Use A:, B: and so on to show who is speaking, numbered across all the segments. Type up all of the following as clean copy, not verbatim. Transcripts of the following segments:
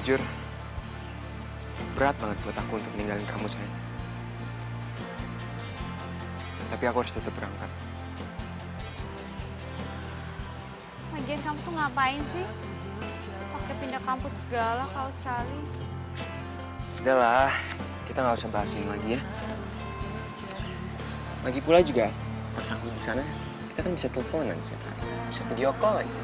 A: Jujur, berat banget buat aku untuk ninggalin kamu, sayang. Tapi aku harus tetap berangkat.
B: Lagian kamu tuh ngapain sih? Pakai pindah kampus segala ke Australia.
A: Udahlah, kita nggak usah bahas ini lagi ya. Lagi pula juga, pas aku di sana, kita kan bisa teleponan sih, bisa video call lagi.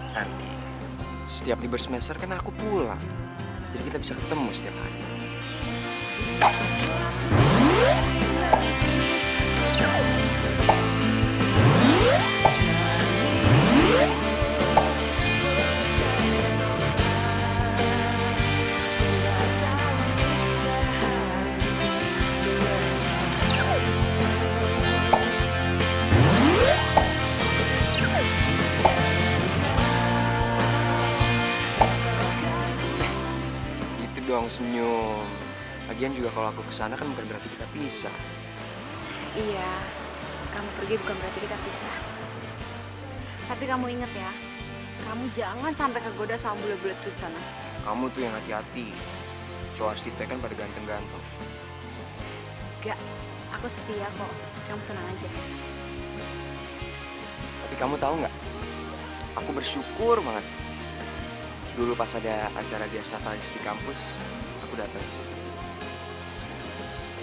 A: Nanti, setiap libur semester kan aku pulang, jadi kita bisa ketemu setiap hari. Gitu dong, senyum. Lagian juga kalau aku kesana kan bukan berarti kita pisah.
B: Iya, kamu pergi bukan berarti kita pisah. Tapi kamu inget ya, kamu jangan sampai kegoda sama bule-bule tuh di sana.
A: Kamu tuh yang hati-hati. Cowok Astita kan pada ganteng-ganteng.
B: Gak, aku setia kok. Kamu tenang aja.
A: Tapi kamu tahu nggak? Aku bersyukur banget. Dulu pas ada acara Dia Satalis di kampus, aku datang ke situ.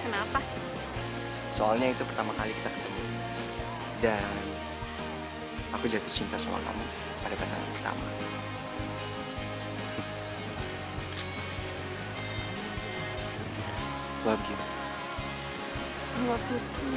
B: Kenapa?
A: Soalnya itu pertama kali kita ketemu. Dan aku jatuh cinta sama kamu pada pandangan pertama. Love you.
B: I love you too.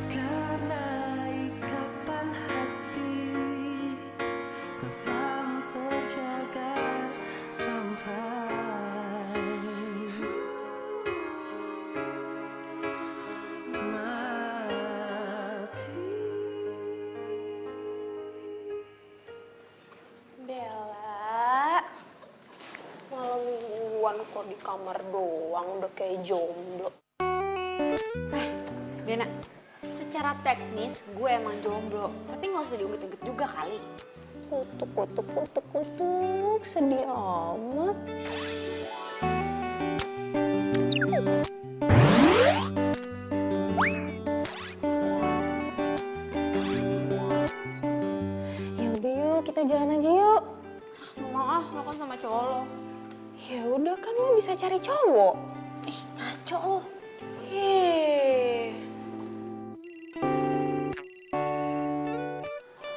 C: Karena ikatan hati tak selalu terjaga sampai mati.
D: Bella, malam mingguan kok di kamar doang udah kayak jomblo.
B: Dena, secara teknis gue emang jomblo. Tapi gak usah diungkit-ungkit juga kali.
D: Kutuk, sedih amat. Ya udah yuk, kita jalan aja yuk.
B: Gak mau ah, lo kan sama cowok lo.
D: Ya udah kan lo bisa cari cowok.
B: Ih, ngaco lo.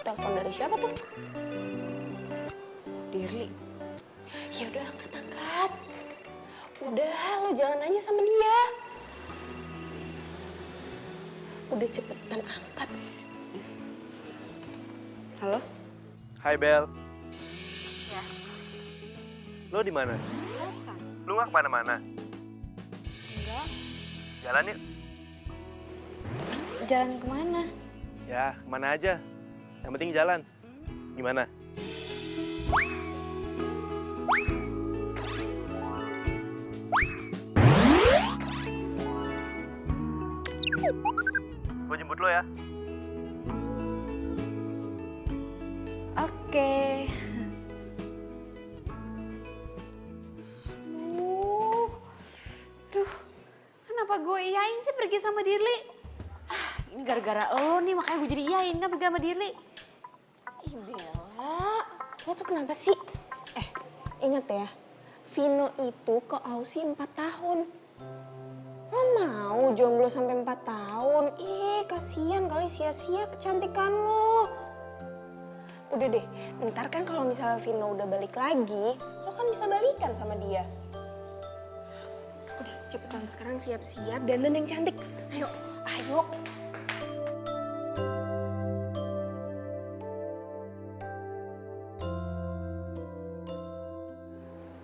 D: Telepon dari siapa tuh?
B: Dirli.
D: Ya udah angkat. Udah, lo jalan aja sama dia. Udah cepetan angkat.
B: Halo?
E: Hai Bel,
B: Ya,
E: lo di mana?
B: biasa.
E: Lo nggak kemana-mana?
B: Enggak.
E: Jalan yuk.
B: Jalan kemana?
E: Ya, kemana aja. Yang penting jalan. Gimana? Gue jemput lo ya.
B: Oke. Duh, kenapa gue iyain sih pergi sama Dirli? Ini gara-gara lo nih, makanya gue jadi iyain kan pergi sama Dirli.
D: Ih Bella, lo tuh kenapa sih? Ingat ya, Vino itu ke Aussie 4 tahun. Lo mau jomblo sampai 4 tahun? Ih, kasihan kali sia-sia kecantikan lo. Udah deh, ntar kan kalau misalnya Vino udah balik lagi, lo kan bisa balikan sama dia. Udah, cepetan sekarang siap-siap, dandan yang cantik. Ayo.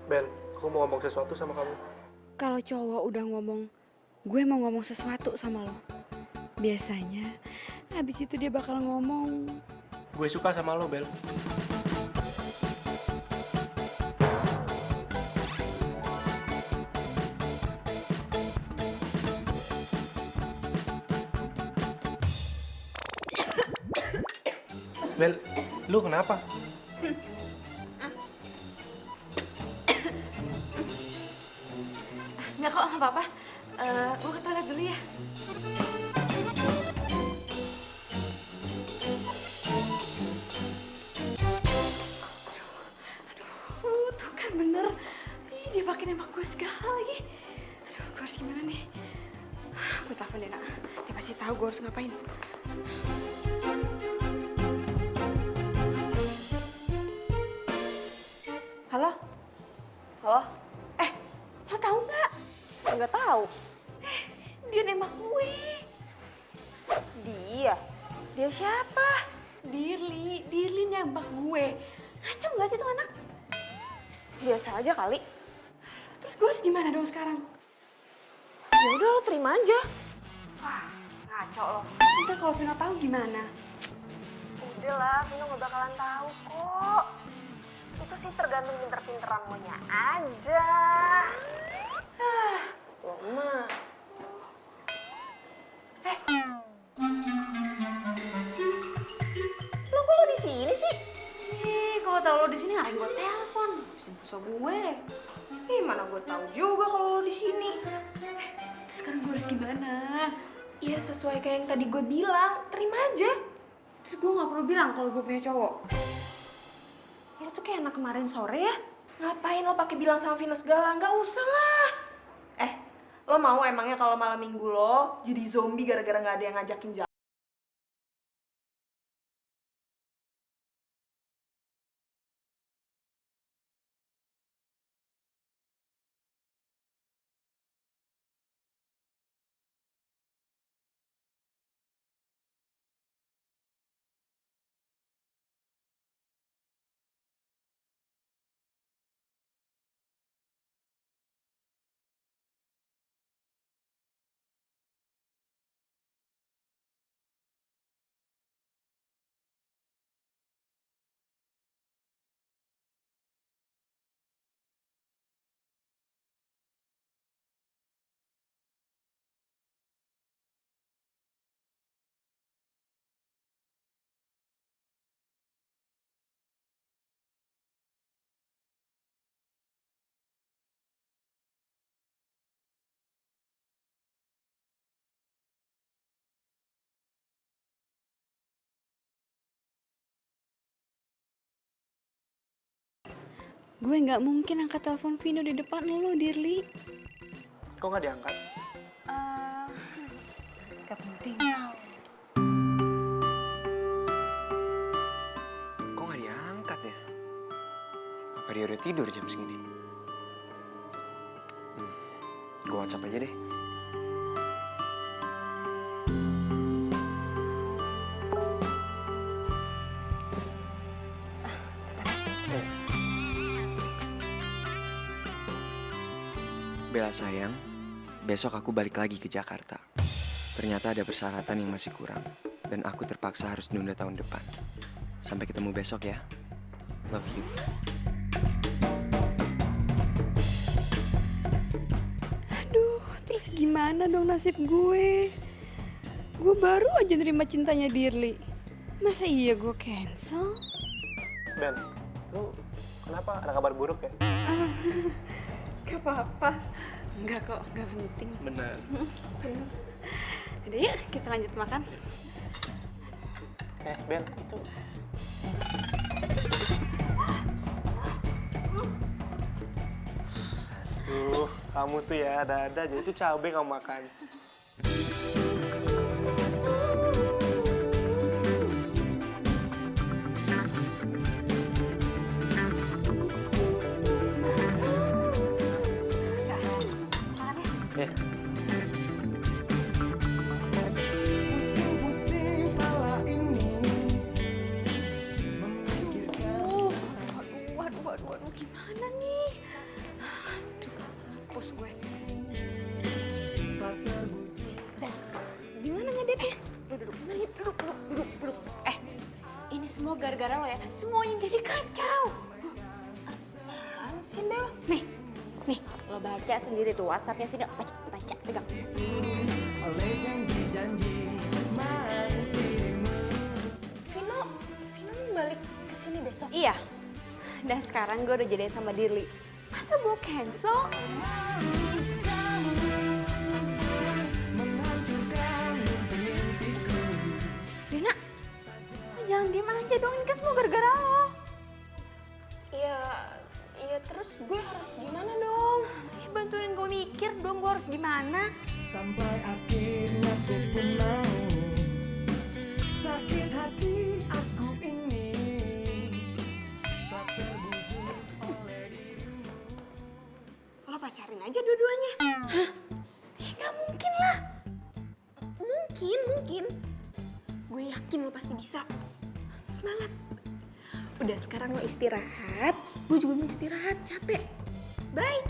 E: Bel, aku mau ngomong sesuatu sama kamu.
B: kalau cowok udah ngomong, gue mau ngomong sesuatu sama lo, biasanya habis itu dia bakal ngomong.
E: Gue suka sama lo, Bel. Bel, lu kenapa?
B: Nggak kok, nggak apa-apa. Gue ke toilet dulu ya. Aduh, tuh kan bener. Ih, dia pakai nembak gue segala lagi. Aduh, gue harus gimana nih? Gue telepon Dena. Dia pasti tahu gue harus ngapain. Halo?
D: Halo?
B: Lo tahu nggak?
D: Nggak tahu.
B: Dia nembak gue.
D: Dia? Dia siapa?
B: Dirli nembak gue. Kacau nggak sih tuh anak?
D: Biasa aja kali.
B: Terus gue harus gimana dong sekarang?
D: Ya udah lo terima aja.
B: Wah, ngaco lo. Ntar kalau Vino tahu gimana?
D: Udah lah, Vino gak bakalan tahu kok. Itu sih tergantung pinter-pinteran lo nya aja. Lo mah. Lo kok lo di sini sih?
B: Kalau tahu lo di sini ngapain gue telepon? Simpul gue.
D: Mana gue tahu juga kalau lo di sini.
B: Sekarang gue harus gimana?
D: Ya sesuai kayak yang tadi gue bilang, terima aja.
B: Terus gue nggak perlu bilang kalau gue punya cowok.
D: Lo tuh kayak anak kemarin sore ya. Ngapain lo pakai bilang sama Vino segala? Nggak usah lah. Lo mau emangnya kalau malam minggu lo jadi zombie gara-gara nggak ada yang ngajakin jalan?
B: Gue nggak mungkin angkat telepon Vino di depan lo, Dirli.
E: Kok nggak diangkat?
B: Gak penting.
A: Kok nggak diangkat ya? Apa dia udah tidur jam segini? Gue WhatsApp aja deh. Bella sayang, besok aku balik lagi ke Jakarta. Ternyata ada persyaratan yang masih kurang, dan aku terpaksa harus nunda tahun depan. Sampai ketemu besok ya. Love you.
B: Aduh, terus gimana dong nasib gue? Gue baru aja nerima cintanya Dirli. Masa iya gue cancel?
E: Bel, lu kenapa? Ada kabar buruk ya?
B: Gak apa-apa. Enggak kok, gak penting.
E: Benar.
B: Udah yuk, kita lanjut makan.
E: Bel, itu... kamu tuh ya ada-ada aja. Itu cabai kamu makan.
C: Pusing-pusing kala ini.
B: Waduh, gimana nih? Aduh, pos gue. sini. Lu duduk, sini, duduk. Ini semua gara-gara lo ya. Semuanya jadi kacau.
D: Apaan sih, Bel?
B: Nih, lo baca sendiri tuh WhatsApp-nya Vino. Baca, pegang.
C: oleh janji-janji manis dirimu.
D: Vino mau balik ke sini besok.
B: Iya. Dan sekarang gue udah jadian sama Dirli. Masa gue cancel? Dina, lo jangan diem aja dong. Ini kan semua gara-gara lo.
D: Iya terus gue harus gimana dong?
B: Ya, bantuin gue mikir dong, gue harus gimana.
C: Sampai akhirnya ku pun mau. Sakit hati aku ini tak terwujud oleh dirimu.
D: Lo pacarin aja dua-duanya.
B: Ya, gak mungkin lah.
D: Mungkin. Gue yakin lo pasti bisa. Semangat. Udah sekarang lo istirahat. Gue juga mau istirahat, capek. Bye.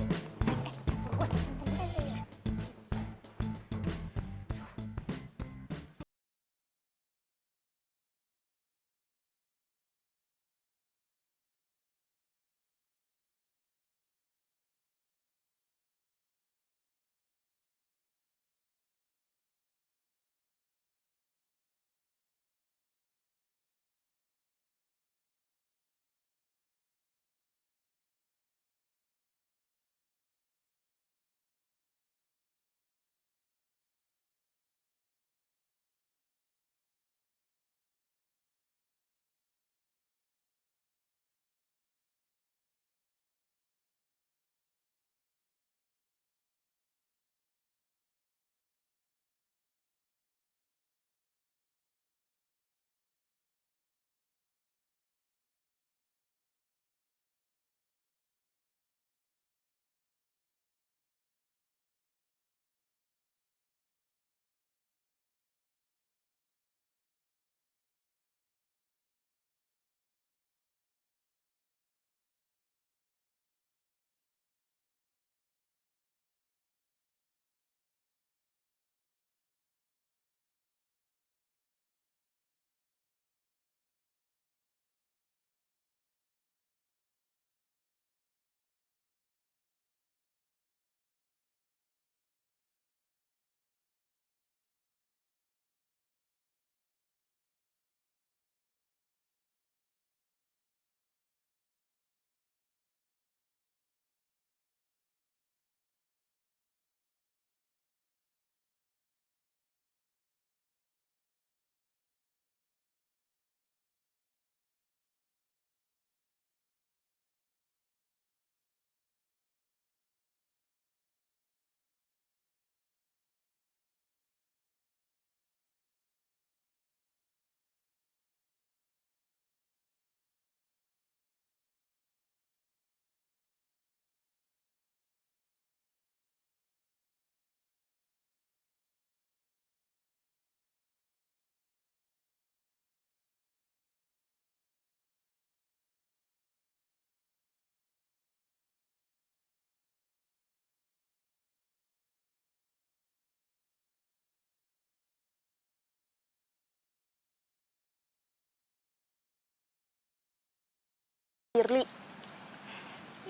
D: Dirli.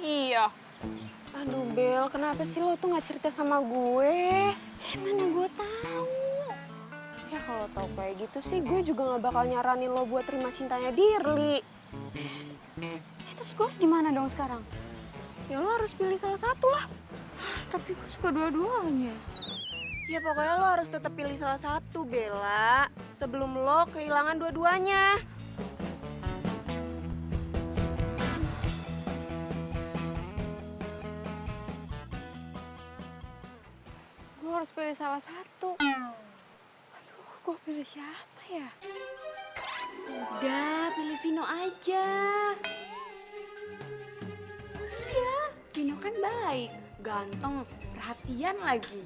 B: Iya.
D: Aduh Bel, kenapa sih lo tuh gak cerita sama gue?
B: Mana gue tahu.
D: Ya kalau tau kayak gitu sih gue juga gak bakal nyaranin lo buat terima cintanya Dirli.
B: Terus gue harus gimana dong sekarang?
D: Ya lo harus pilih salah satu lah.
B: Tapi gue suka dua-duanya.
D: Ya pokoknya lo harus tetap pilih salah satu, Bella. Sebelum lo kehilangan dua-duanya.
B: Gue harus pilih salah satu. Aduh, gue pilih siapa ya? Udah, pilih Vino aja. Iya, Vino kan baik, ganteng, perhatian lagi.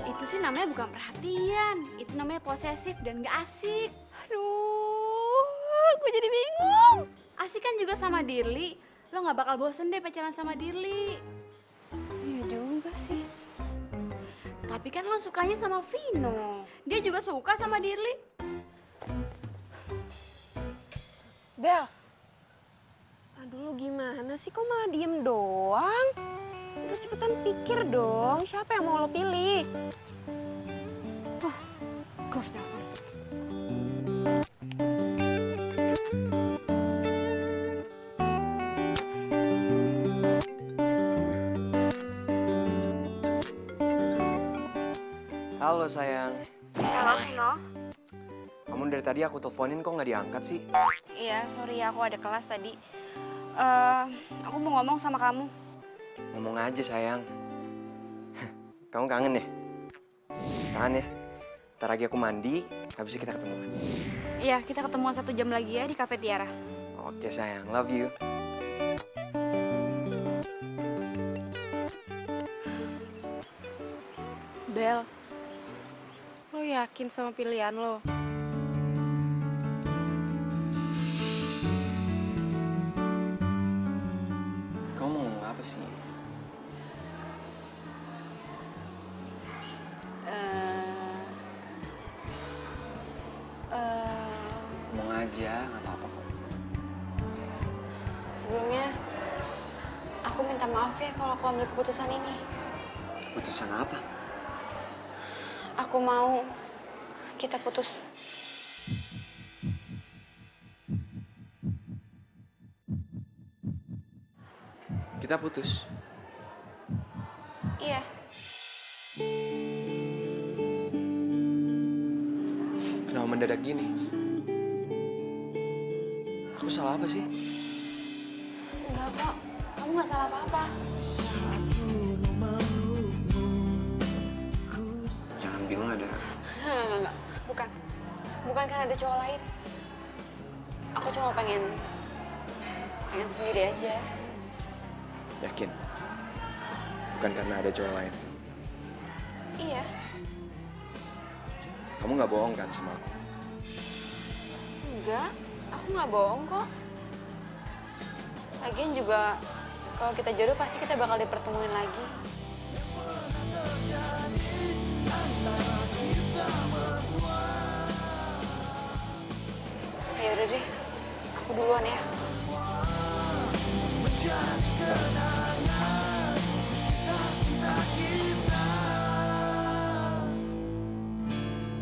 B: Itu sih namanya bukan perhatian, itu namanya posesif dan gak asik. Aduh, gue jadi bingung. Asik kan juga sama Dirli, lo gak bakal bosen deh pacaran sama Dirli. Iya juga sih. Tapi Tapi kan lo sukanya sama Vino. Dia juga suka sama Dirli.
D: Bel, aduh lu gimana sih, kok malah diem doang? Udah cepetan pikir dong, siapa yang mau lo pilih?
B: Gue harus telepon.
A: Halo sayang.
B: Halo Vino.
A: Kamu dari tadi aku teleponin kok nggak diangkat sih?
B: Iya, sorry aku ada kelas tadi. Aku mau ngomong sama kamu.
A: Ngomong aja sayang. Kamu kangen ya? Tahan ya. Ntar lagi aku mandi, habis itu kita ketemuan.
B: Iya, kita ketemuan 1 jam lagi ya di Cafe Tiara.
A: Oke sayang, love you.
D: Bel, lo yakin sama pilihan lo?
A: Kamu mau ngomong apa sih? Ngomong aja, nggak apa-apa kok.
D: Sebelumnya, aku minta maaf ya kalau aku ambil keputusan ini.
A: Putusan apa?
D: Aku mau kita putus.
A: Kita putus.
D: Iya.
A: Kenapa mendadak gini? Aku salah apa sih?
D: Enggak kok, kamu nggak salah apa-apa.
A: Jangan bilang ada.
D: Enggak. Bukan karena ada cowok lain. Aku cuma pengen sendiri aja.
A: Yakin? Bukan karena ada cowok lain.
D: Iya.
A: Kamu nggak bohong kan sama aku?
D: Enggak, aku nggak bohong kok. Lagian juga kalau kita jodoh pasti kita bakal dipertemuin lagi. Ya udah deh, aku duluan ya.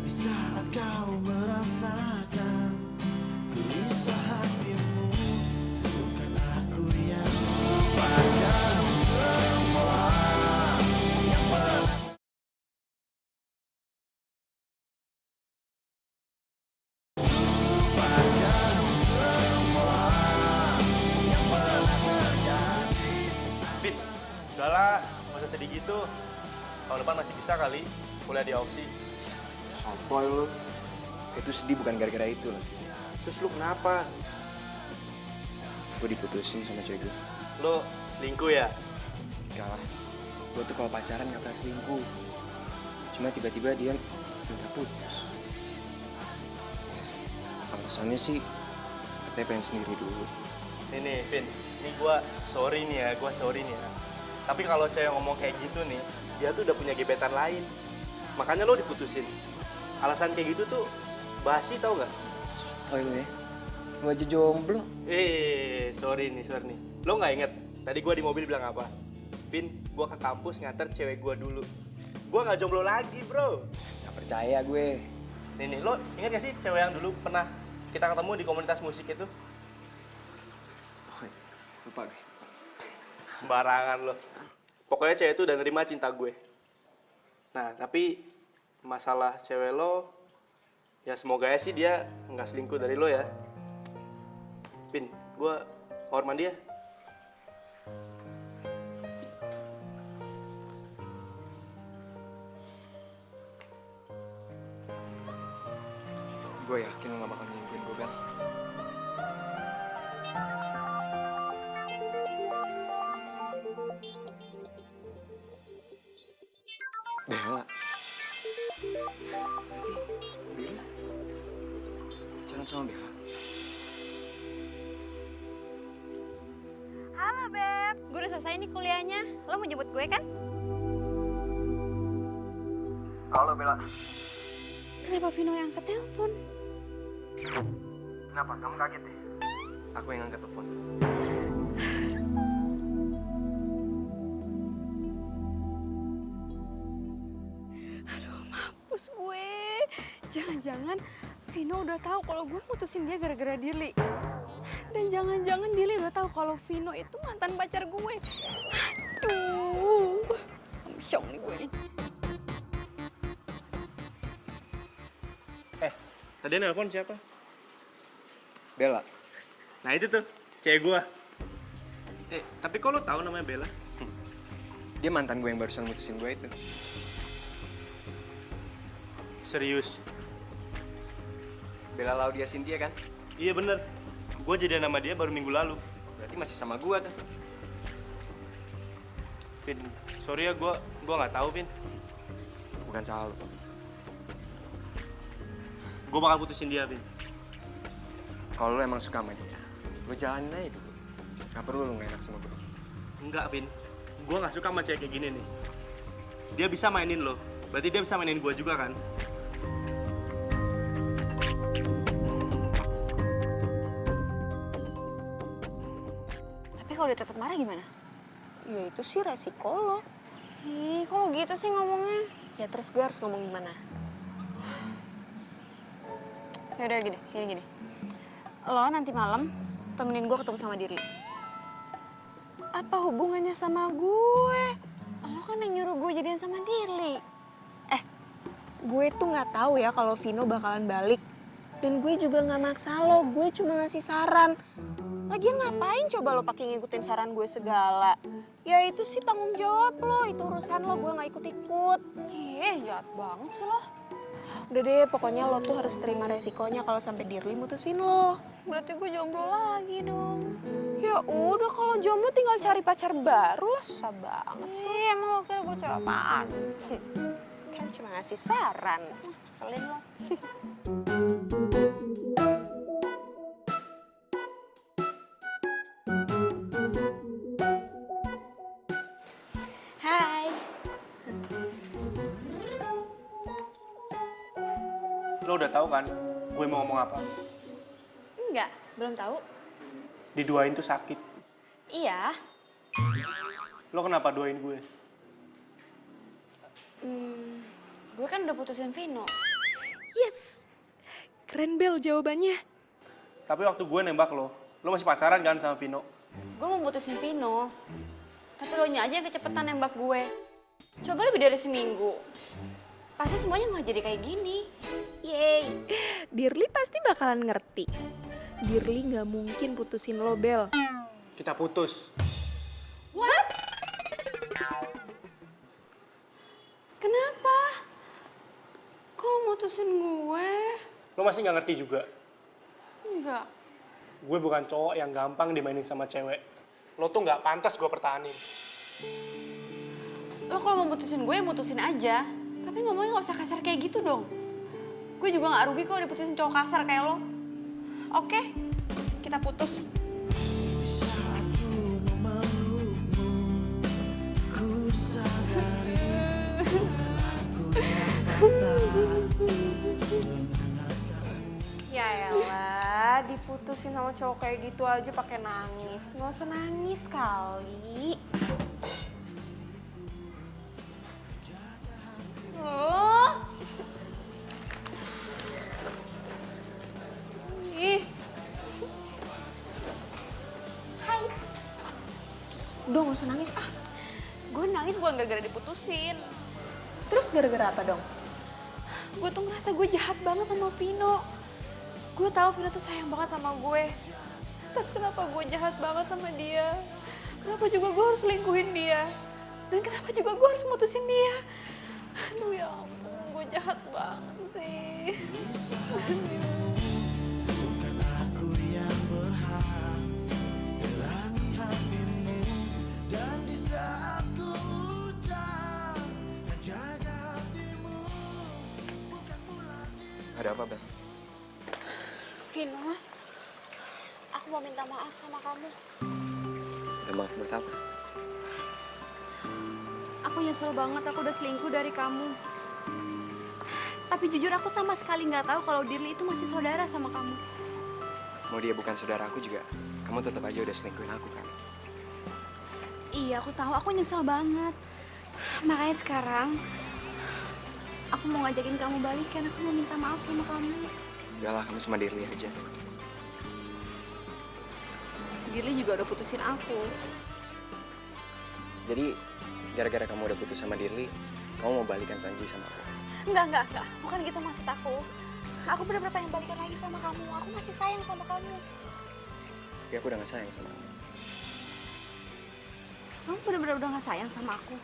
C: Di saat kau merasakan gelisah hatimu, bukan aku yang lupakan semua yang pernah.
E: Vin, udahlah, nggak usah sedih gitu. Tahun depan masih bisa kali kuliah di Ausi.
A: Sopoy lu. Itu sedih bukan gara-gara itu lagi.
E: Terus lu kenapa?
A: Gue diputusin sama cewek gue.
E: Lo selingkuh ya?
A: Enggak lah. Gue tuh kalau pacaran gak pernah selingkuh. Cuma tiba-tiba dia minta putus. Alasannya sih katanya pengen sendiri dulu.
E: Nih, Vin. Ini gua sorry nih ya. Tapi kalau cewek ngomong kayak gitu nih, dia tuh udah punya gebetan lain. Makanya lo diputusin. Alasan kayak gitu tuh basi tau nggak?
A: Sotoy lu ya. Lu aja jomblo.
E: Sorry nih. Lo nggak inget tadi gua di mobil bilang apa? Vin, gua ke kampus nganter cewek gua dulu. Gua nggak jomblo lagi, bro.
A: Gak percaya gue.
E: Nih, lo inget gak sih cewek yang dulu pernah kita ketemu di komunitas musik itu?
A: Oh, lupa gue.
E: Sembarangan lo. Pokoknya cewek itu udah nerima cinta gue. Nah, tapi masalah cewek lo, ya semoga ya sih dia nggak selingkuh dari lo ya. Vin, gue kamar mandi ya.
A: Gue yakin lu gak bakal nyingkuin gue, Bel. Bella. Berarti Bella pacaran sama Bella.
B: Halo Beb, gue udah selesai nih kuliahnya. Lo mau jemput gue kan?
A: Halo Bella.
B: Kenapa Vino yang angkat telepon?
A: Kenapa? Kamu kaget deh? Aku yang angkat telepon.
B: Mampus gue. Jangan-jangan Vino udah tahu kalau gue mutusin dia gara-gara Dirli. Dan jangan-jangan Dirli udah tahu kalau Vino itu mantan pacar gue. Aduh. Amsyong nih gue nih.
E: Tadi nelpon siapa?
A: Bella.
E: Nah itu tuh, cewek gua. Tapi kok lo tahu namanya Bella?
A: Dia mantan gue yang barusan mutusin gue itu.
E: Serius?
A: Bella Laudia Cynthia kan?
E: Iya bener. Gue jadian sama dia baru minggu lalu.
A: Berarti masih sama gue tuh.
E: Vin, sorry ya gua nggak tahu Vin.
A: Bukan salah lo.
E: Gue bakal putusin dia Vin.
A: Kalau lo emang suka sama dia, lo jalanin aja dulu. Gak perlu lo gak enak sama gue.
E: Enggak Vin, gue nggak suka sama cewek kayak gini nih. Dia bisa mainin lo, berarti dia bisa mainin gue juga kan?
B: Tapi kalau dia tetap marah gimana?
D: Ya itu sih resiko lo.
B: Ih, kok lo gitu sih ngomongnya?
D: Ya terus gue harus ngomong gimana?
B: Yaudah gini. Lo nanti malam temenin gue ketemu sama Dirli.
D: Apa hubungannya sama gue?
B: Lo kan yang nyuruh gue jadian sama Dirli.
D: Gue tuh nggak tahu ya kalau Vino bakalan balik. Dan gue juga nggak maksa lo, gue cuma ngasih saran. Lagian ngapain coba lo pakai ngikutin saran gue segala? Ya itu sih tanggung jawab lo, itu urusan lo, gue nggak ikut-ikut.
B: Jahat banget sih lo.
D: Udah deh, pokoknya lo tuh harus terima resikonya kalau sampai Dirli mutusin lo.
B: Berarti gue jomblo lagi dong.
D: Ya udah, kalau jomblo tinggal cari pacar baru lah, susah banget sih.
B: Emang lo kira gue cewek apaan?
D: Kan cuma ngasih saran.
B: Selin lo. Hai.
E: Lo udah tahu kan gue mau ngomong apa?
B: Enggak, belum tahu.
E: Diduain tuh sakit.
B: Iya.
E: Lo kenapa duain gue?
B: Gue kan udah putusin Vino.
D: Yes! Keren Bel jawabannya.
E: Tapi waktu gue nembak lo masih pacaran kan sama Vino?
B: Gue mau putusin Vino. Tapi lo nya aja yang kecepetan nembak gue. Coba lebih dari seminggu. Pasti semuanya nggak jadi kayak gini.
D: Yeay! Dirli pasti bakalan ngerti. Dirli nggak mungkin putusin lo, Bel.
E: Kita putus.
B: What? Kenapa? Kok lo mutusin gue?
E: Lo masih nggak ngerti juga?
B: Enggak.
E: Gue bukan cowok yang gampang dimainin sama cewek. Lo tuh nggak pantas gue pertahanin.
B: Lo kalau mau mutusin gue, ya mutusin aja. Tapi ngomongnya nggak usah kasar kayak gitu dong. Gue juga nggak rugi kok diputusin cowok kasar kayak lo. Oke, kita putus.
C: Di saat ku memelukmu, ku sadari bukan aku yang pantas.
D: Ya elah, diputusin sama cowok kayak gitu aja pakai nangis. Nggak usah nangis kali.
B: Lo? Ih. Hai.
D: Udah nggak usah nangis ah.
B: Gue nangis bukan gara-gara diputusin.
D: Terus gara-gara apa dong?
B: Gue tuh ngerasa gue jahat banget sama Vino. Gue tahu Vino tuh sayang banget sama gue. Tapi kenapa gue jahat banget sama dia? Kenapa juga gue harus selingkuhin dia? Dan kenapa juga gue harus mutusin dia? Aduh ya ampun, gue jahat banget sih.
C: Bukan aku yang berhak terangi hatimu. Dan di saat ku ucap dan jaga hatimu, bukan pula diri.
A: Ada apa, Bel?
D: Vino, aku mau minta maaf sama kamu.
A: Minta maaf buat apa?
B: Aku nyesel banget aku udah selingkuh dari kamu. Tapi jujur aku sama sekali nggak tahu kalau Dirli itu masih saudara sama kamu.
A: Mau dia bukan saudara aku juga, kamu tetap aja udah selingkuhin aku kan?
B: Iya, aku tahu. Aku nyesel banget. Makanya sekarang aku mau ngajakin kamu balikan. Aku mau minta maaf sama kamu.
A: Udah lah, kamu sama Dirli aja.
B: Dirli juga udah putusin aku.
A: Jadi, gara-gara kamu udah putus sama Dirli, kamu mau balikan Sanji sama aku?
B: Enggak. Bukan gitu maksud aku. Aku bener-bener pengen balikan lagi sama kamu. Aku masih sayang sama kamu.
A: Tapi aku udah gak sayang sama kamu.
B: Kamu bener-bener udah gak sayang sama aku.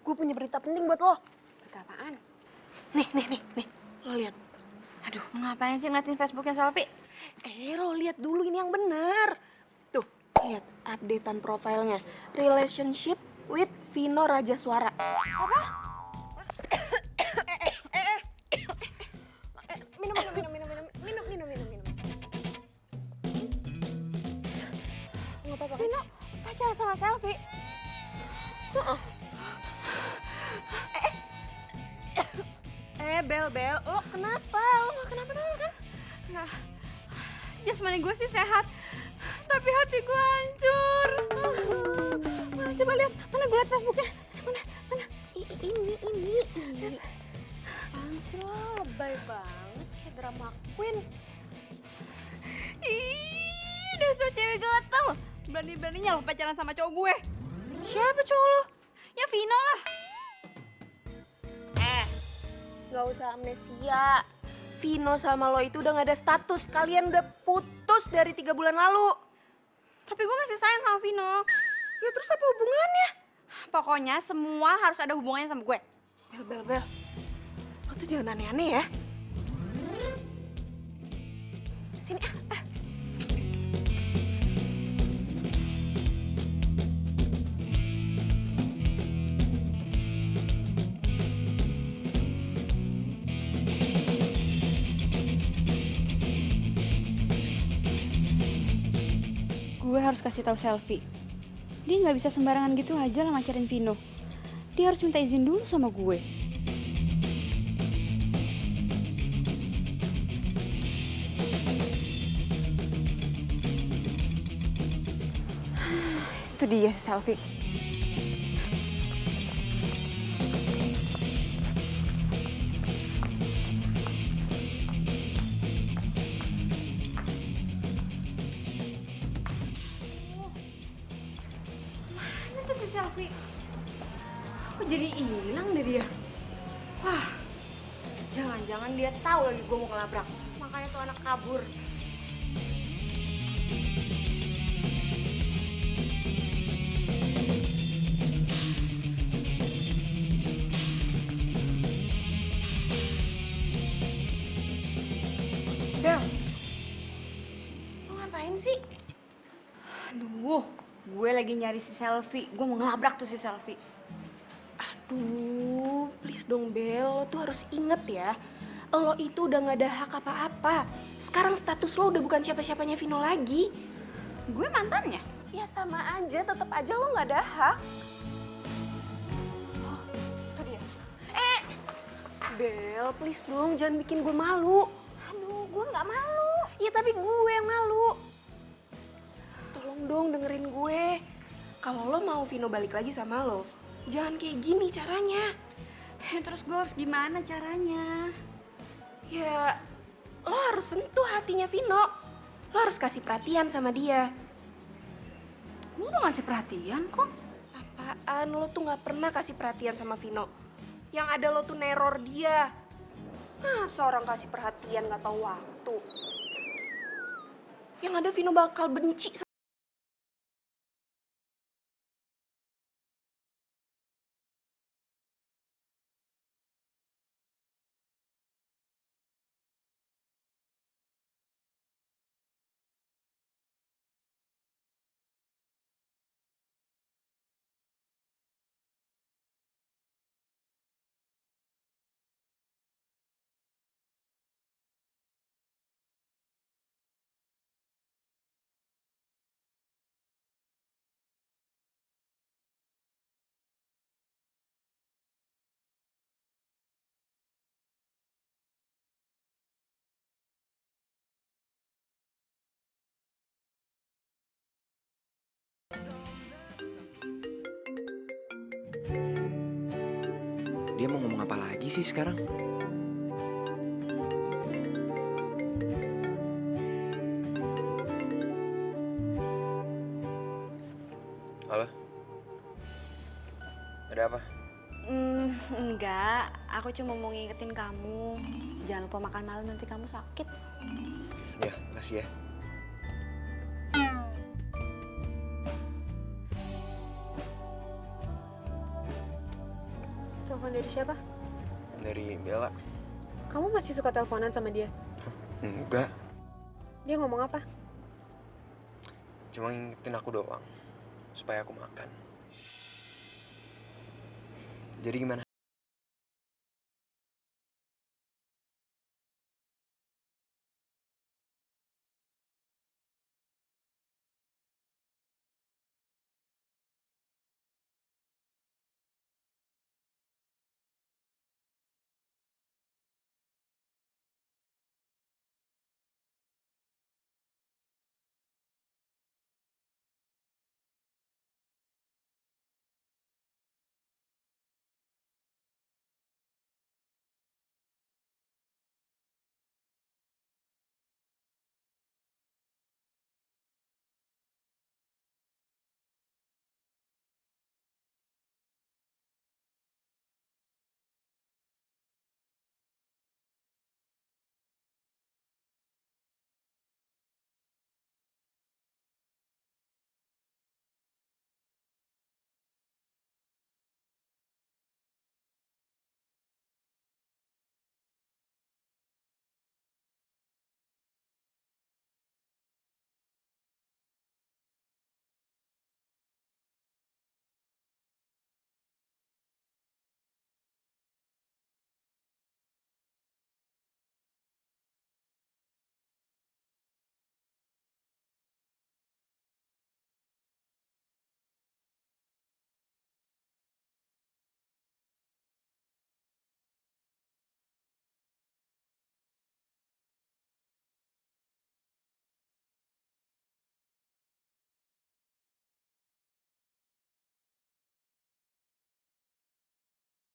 D: Gue punya berita penting buat lo.
B: Berita apaan?
D: Nih. Lo lihat.
B: Aduh, ngapain sih ngeliatin Facebooknya Selfie?
D: Lo lihat dulu ini yang benar. Tuh, lihat updatean profilnya. Relationship with Vino Rajaswara. Apa? Minum. Nggak apa-apa kan?
B: Vino pacaran sama Selfie. Bel, lo kenapa? Lo gak kenapa-napa kan? Nggak. Jasmani gue sih sehat, tapi hati gue hancur.
D: coba lihat. Mana gue liat Facebooknya. Mana. Ini. Apaan sih lo? Lebay banget kayak drama queen.
B: Ih, dasar cewek gatel. Berani-beraninya lo pacaran sama cowok gue.
D: Siapa cowok lo?
B: Ya Vino lah.
D: Gak usah amnesia. Vino sama lo itu udah gak ada status. Kalian udah putus dari 3 bulan lalu.
B: Tapi gue masih sayang sama Vino.
D: Ya terus apa hubungannya?
B: Pokoknya semua harus ada hubungannya sama gue.
D: Bel. Lo tuh jangan aneh-aneh ya. Sini
B: Gue harus kasih tahu Selfie. Dia nggak bisa sembarangan gitu aja lah macarin Vino. Dia harus minta izin dulu sama gue. Itu dia si Selfie. Mana tuh si Selfie? Kok jadi hilang deh dia? Wah, jangan-jangan dia tahu lagi gue mau ngelabrak. Makanya tuh anak kabur.
D: Bel, lo ngapain sih?
B: Aduh, gue lagi nyari si Selfie. Gue mau ngelabrak tuh si Selfie.
D: Aduh, please dong Bel, lo tuh harus inget ya. Lo itu udah gak ada hak apa-apa. Sekarang status lo udah bukan siapa-siapanya Vino lagi.
B: Gue mantannya.
D: Ya sama aja, tetap aja lo gak ada hak. Oh, itu dia. Bel, please dong, jangan bikin gue malu.
B: Aduh, gue nggak malu.
D: Ya tapi gue yang malu. Tolong dong dengerin gue. Kalau lo mau Vino balik lagi sama lo, jangan kayak gini caranya.
B: Terus gue harus gimana caranya?
D: Ya, lo harus sentuh hatinya Vino. Lo harus kasih perhatian sama dia.
B: Gue udah ngasih perhatian kok.
D: Apaan? Lo tuh gak pernah kasih perhatian sama Vino. Yang ada lo tuh neror dia. Masa orang kasih perhatian gak tahu waktu? Yang ada Vino bakal benci sama
A: Dia mau ngomong apa lagi sih sekarang? Halo? Ada apa?
B: Enggak. Aku cuma mau ngingetin kamu. Jangan lupa makan malam, nanti kamu sakit.
A: Ya, makasih ya.
F: Telepon dari siapa?
A: Dari Bella.
F: Kamu masih suka teleponan sama dia?
A: Enggak,
F: Dia ngomong apa?
A: cuma ngingetin aku doang. Supaya aku makan. Jadi gimana?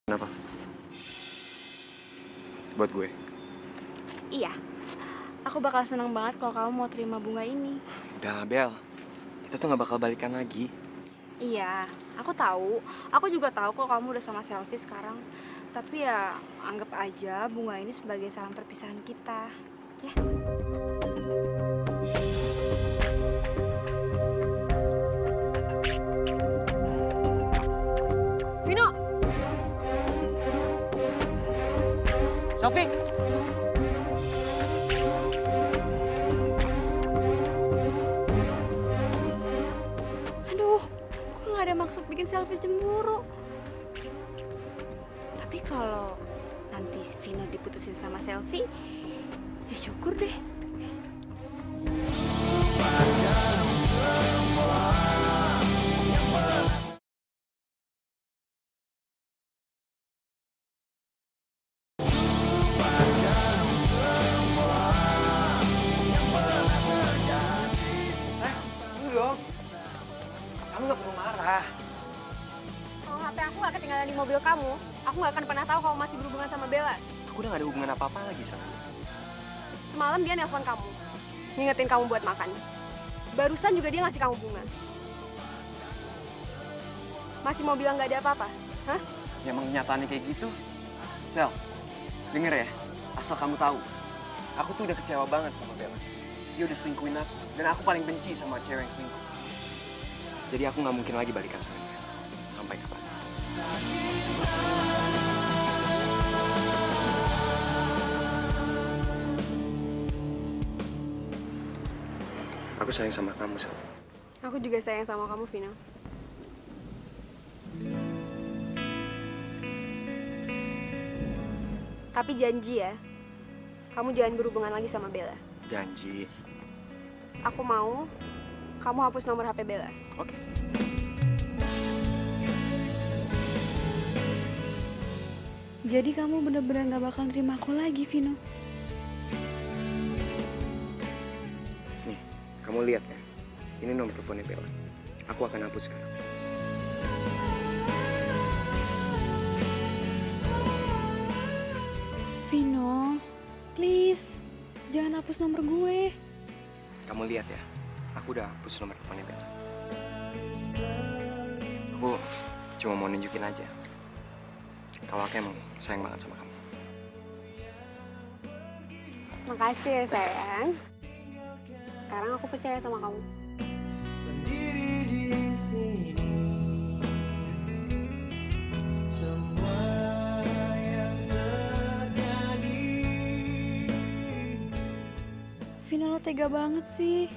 A: Kenapa? Buat gue.
B: Iya, aku bakal senang banget kalau kamu mau terima bunga ini.
A: Udah, Bel. Kita tuh gak bakal balikan lagi.
B: Iya, aku tahu. Aku juga tahu kok kamu udah sama Selfie sekarang. Tapi ya anggap aja bunga ini sebagai salam perpisahan kita. Ya.
F: Vino!
A: Sophie!
B: Aduh, gue gak ada maksud bikin Selfie cemburu. Tapi kalau nanti Vino diputusin sama Selfie, ya syukur deh.
A: Sayang, tunggu dong. Kamu gak perlu marah.
F: Kalau HP aku gak ketinggalan di mobil kamu, aku gak akan pernah tahu kamu masih berhubungan sama Bella.
A: Aku udah gak ada hubungan apa-apa lagi sama dia.
F: Semalam dia nelpon kamu, ngingetin kamu buat makan. Barusan juga dia ngasih kamu bunga. Masih mau bilang gak ada apa-apa? Hah?
A: Ya emang kenyataannya kayak gitu. Sel, denger ya, asal kamu tahu. Aku tuh udah kecewa banget sama Bella. Dia udah selingkuhin aku, dan aku paling benci sama cewek yang selingkuh. Jadi aku nggak mungkin lagi balikan sama dia. Sampai kapan. Aku sayang sama kamu, Sel.
F: Aku juga sayang sama kamu, Vino. Tapi janji ya, kamu jangan berhubungan lagi sama Bella.
A: Janji.
F: Aku mau kamu hapus nomor HP Bella.
A: Oke.
B: Jadi kamu bener-bener gak bakal terima aku lagi, Vino.
A: Nih, kamu lihat ya. Ini nomor teleponnya Bella. Aku akan hapus sekarang.
B: Vino, please, jangan hapus nomor gue.
A: Kamu lihat ya. Aku udah hapus nomor teleponnya Bella. Aku cuma mau nunjukin aja. Kalau aku emang sayang banget sama kamu.
F: Makasih ya sayang. Sekarang aku percaya sama kamu.
C: Sendiri di sini, semua yang terjadi.
B: Vino, lo tega banget sih.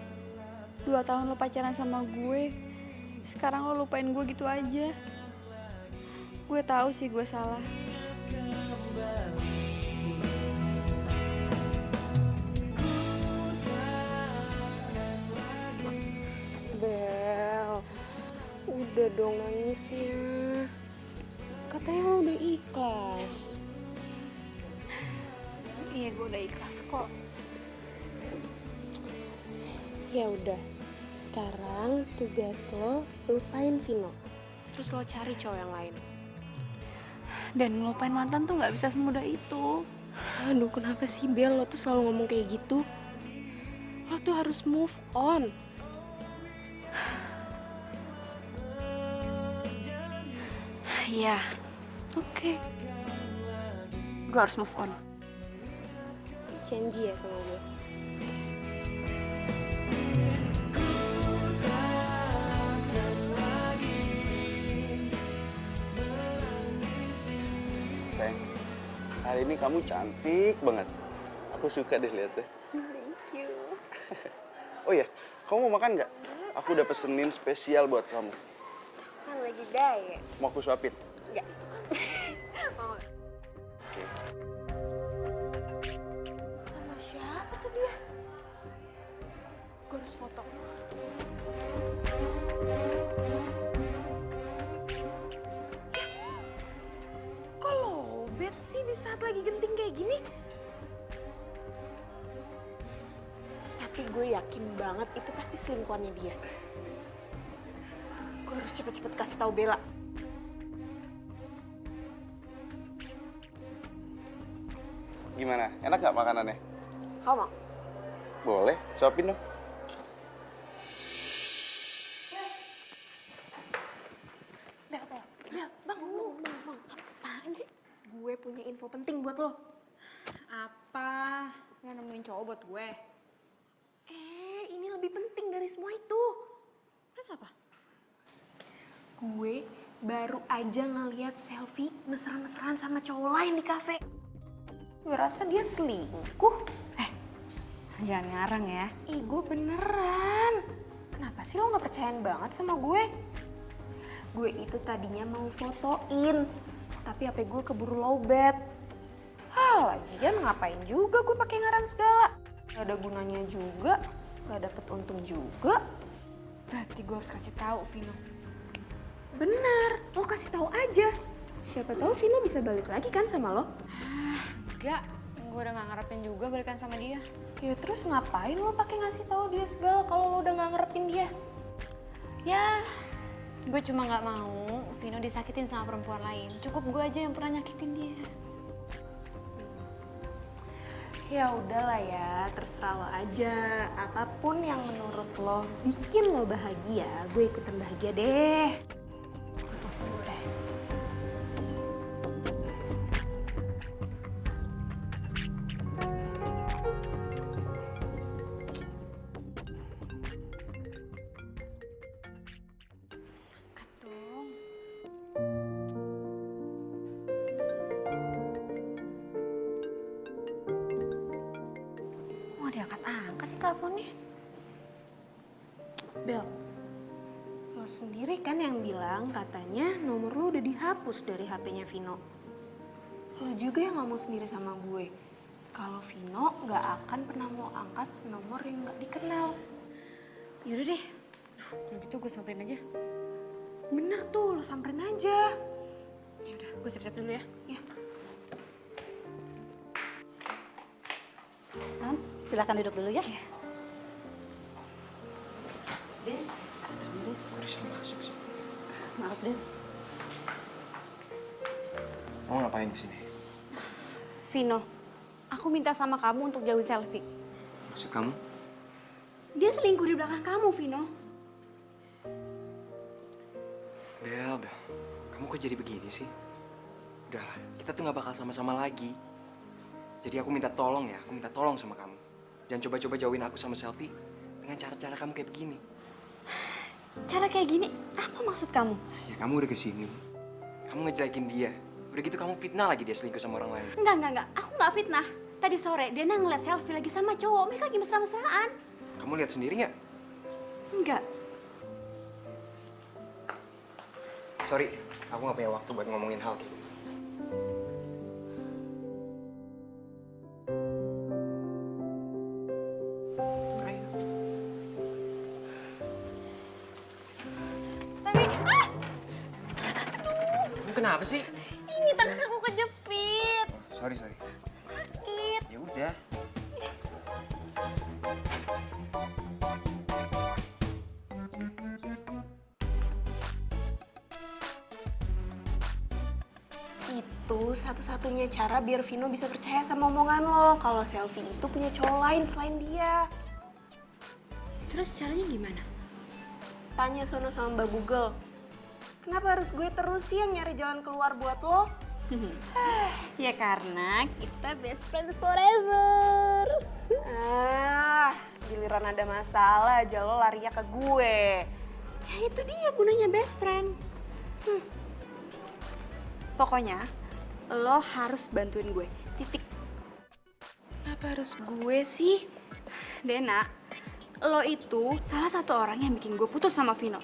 B: 2 tahun lo pacaran sama gue. Sekarang lo lupain gue gitu aja. Gue tahu sih gue salah.
D: Bel, udah dong nangisnya. Katanya lo udah ikhlas.
B: Iya, gue udah ikhlas kok.
D: Ya udah, sekarang tugas lo lupain Vino. Terus lo cari cowok yang lain.
B: Dan ngelupain mantan tuh gak bisa semudah itu.
D: Aduh, kenapa sih Bel lo tuh selalu ngomong kayak gitu? Lo tuh harus move on.
B: Iya,
D: Oke,
B: gue harus move on.
D: janji ya sama gue.
G: Sayang, hari ini kamu cantik banget. Aku suka deh liatnya.
D: Thank you.
G: Oh iya, kamu mau makan nggak? Aku udah pesenin spesial buat kamu.
F: Kan lagi diet.
G: Mau aku suapin?
F: Enggak, itu kan mau.
G: Oke.
D: Sama siapa tuh dia? Gue harus foto. Kok lowbat sih di saat lagi genting kayak gini? Tapi gue yakin banget itu pasti selingkuhannya dia. Gue harus cepet-cepet kasih tahu Bella.
G: Gimana? Enak nggak makanannya?
F: Kau mau?
G: Boleh, suapin dong.
D: Bel, bang. Apaan sih? Gue punya info penting buat lo.
B: Apa? Lo nemuin cowok buat gue?
D: Ini lebih penting dari semua itu.
B: Terus apa?
D: Gue baru aja ngeliat selfie mesra-mesraan sama cowok lain di kafe. Gue rasa dia selingkuh.
B: Jangan ngarang ya.
D: Gue beneran. Kenapa sih lo gak percayaan banget sama gue? Gue itu tadinya mau fotoin, tapi HP gue keburu lowbat. Lagian ngapain juga gue pakai ngarang segala? Gak ada gunanya juga, gak dapet untung juga.
B: Berarti gue harus kasih tahu Vino.
D: Bener, lo kasih tahu aja. Siapa tahu Vino bisa balik lagi kan sama lo?
B: Enggak, gue udah gak ngarepin juga balikan sama dia.
D: Ya terus ngapain lo pakai ngasih tahu dia segala kalau lo udah gak ngarepin dia?
B: Ya, gue cuma gak mau Vino disakitin sama perempuan lain. Cukup gue aja yang pernah nyakitin dia.
D: Ya udahlah ya, terserah lo aja. Apapun yang menurut lo bikin lo bahagia, gue ikutan bahagia deh. Gue telepon dulu deh.
B: Mau diangkat-angkat sih teleponnya.
D: Bel, lo sendiri kan yang bilang katanya nomor lo udah dihapus dari HP-nya Vino. Lo juga yang ngomong sendiri sama gue. Kalau Vino gak akan pernah mau angkat nomor yang gak dikenal.
B: Yaudah deh, kalau gitu gue samperin aja.
D: Bener tuh, lo samperin aja.
B: Yaudah, gue siap-siap dulu ya.
D: Ya.
H: Silakan duduk dulu ya.
A: Kok disuruh masuk sih?
H: Maaf, Den.
A: Kamu ngapain di sini?
B: Vino, aku minta sama kamu untuk jauhin Selfie.
A: Maksud kamu?
B: Dia selingkuh di belakang kamu, Vino.
A: Bel, kamu kok jadi begini sih? Udah, kita tuh gak bakal sama-sama lagi. Jadi aku minta tolong ya, aku minta tolong sama kamu. Jangan coba-coba jauhin aku sama Selfie dengan cara-cara kamu kayak begini.
B: Cara kayak gini, apa maksud kamu?
A: Ya kamu udah kesini, kamu ngejelekin dia. Udah gitu kamu fitnah lagi dia selingkuh sama orang lain.
B: Enggak. Aku nggak fitnah. Tadi sore dia ngeliat Selfie lagi sama cowok. Mereka lagi mesra-mesraan.
A: Kamu lihat sendiri nggak?
B: Enggak.
A: Sorry, aku nggak punya waktu buat ngomongin hal kayak gini. Ayo.
B: Tapi,
A: Kamu kenapa sih?
B: ini tangan aku kejepit.
A: Sorry.
B: Sakit.
A: Ya udah.
D: Itu satu-satunya cara biar Vino bisa percaya sama omongan lo. Kalau Selfie itu punya cowok lain selain dia.
B: Terus caranya gimana?
D: Tanya sono sama Mbak Google. Kenapa harus gue terus sih yang nyari jalan keluar buat lo?
B: Ya karena kita best friend forever.
D: Giliran ada masalah aja lo larinya ke gue.
B: Ya itu dia gunanya best friend. Pokoknya lo harus bantuin gue. Titik.
D: Kenapa harus gue sih?
B: Dena, lo itu salah satu orang yang bikin gue putus sama Vino.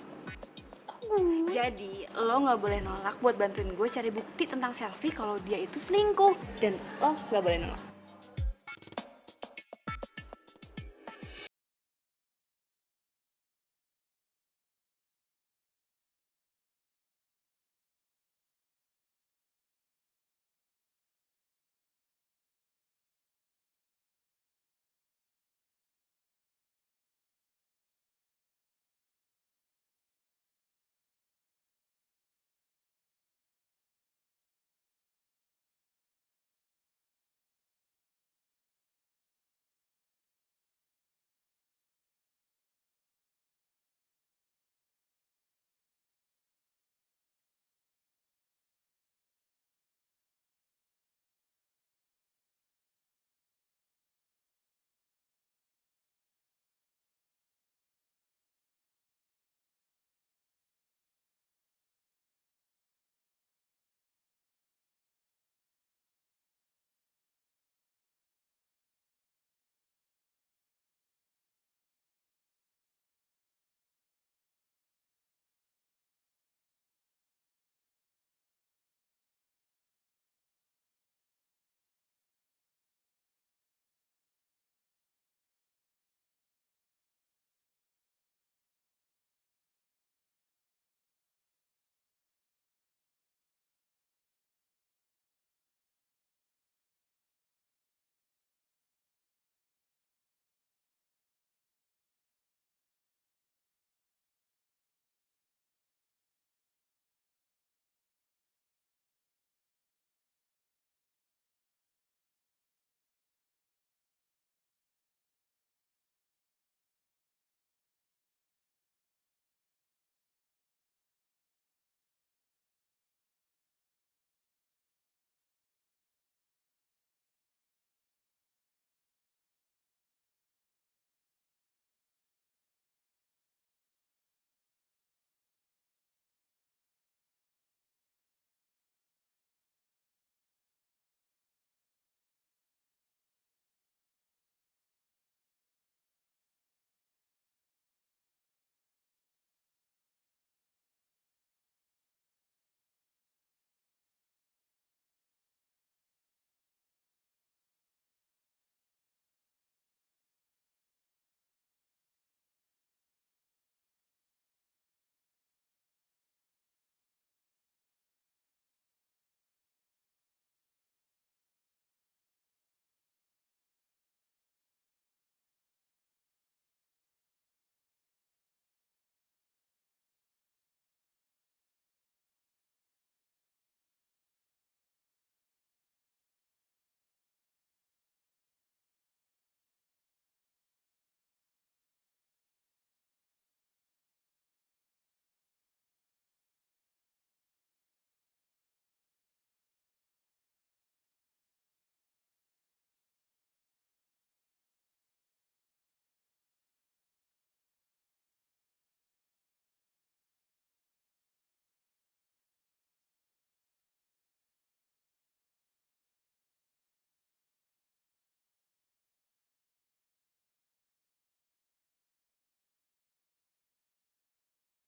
B: Jadi lo nggak boleh nolak buat bantuin gue cari bukti tentang Selfie kalau dia itu selingkuh. Dan lo nggak boleh nolak.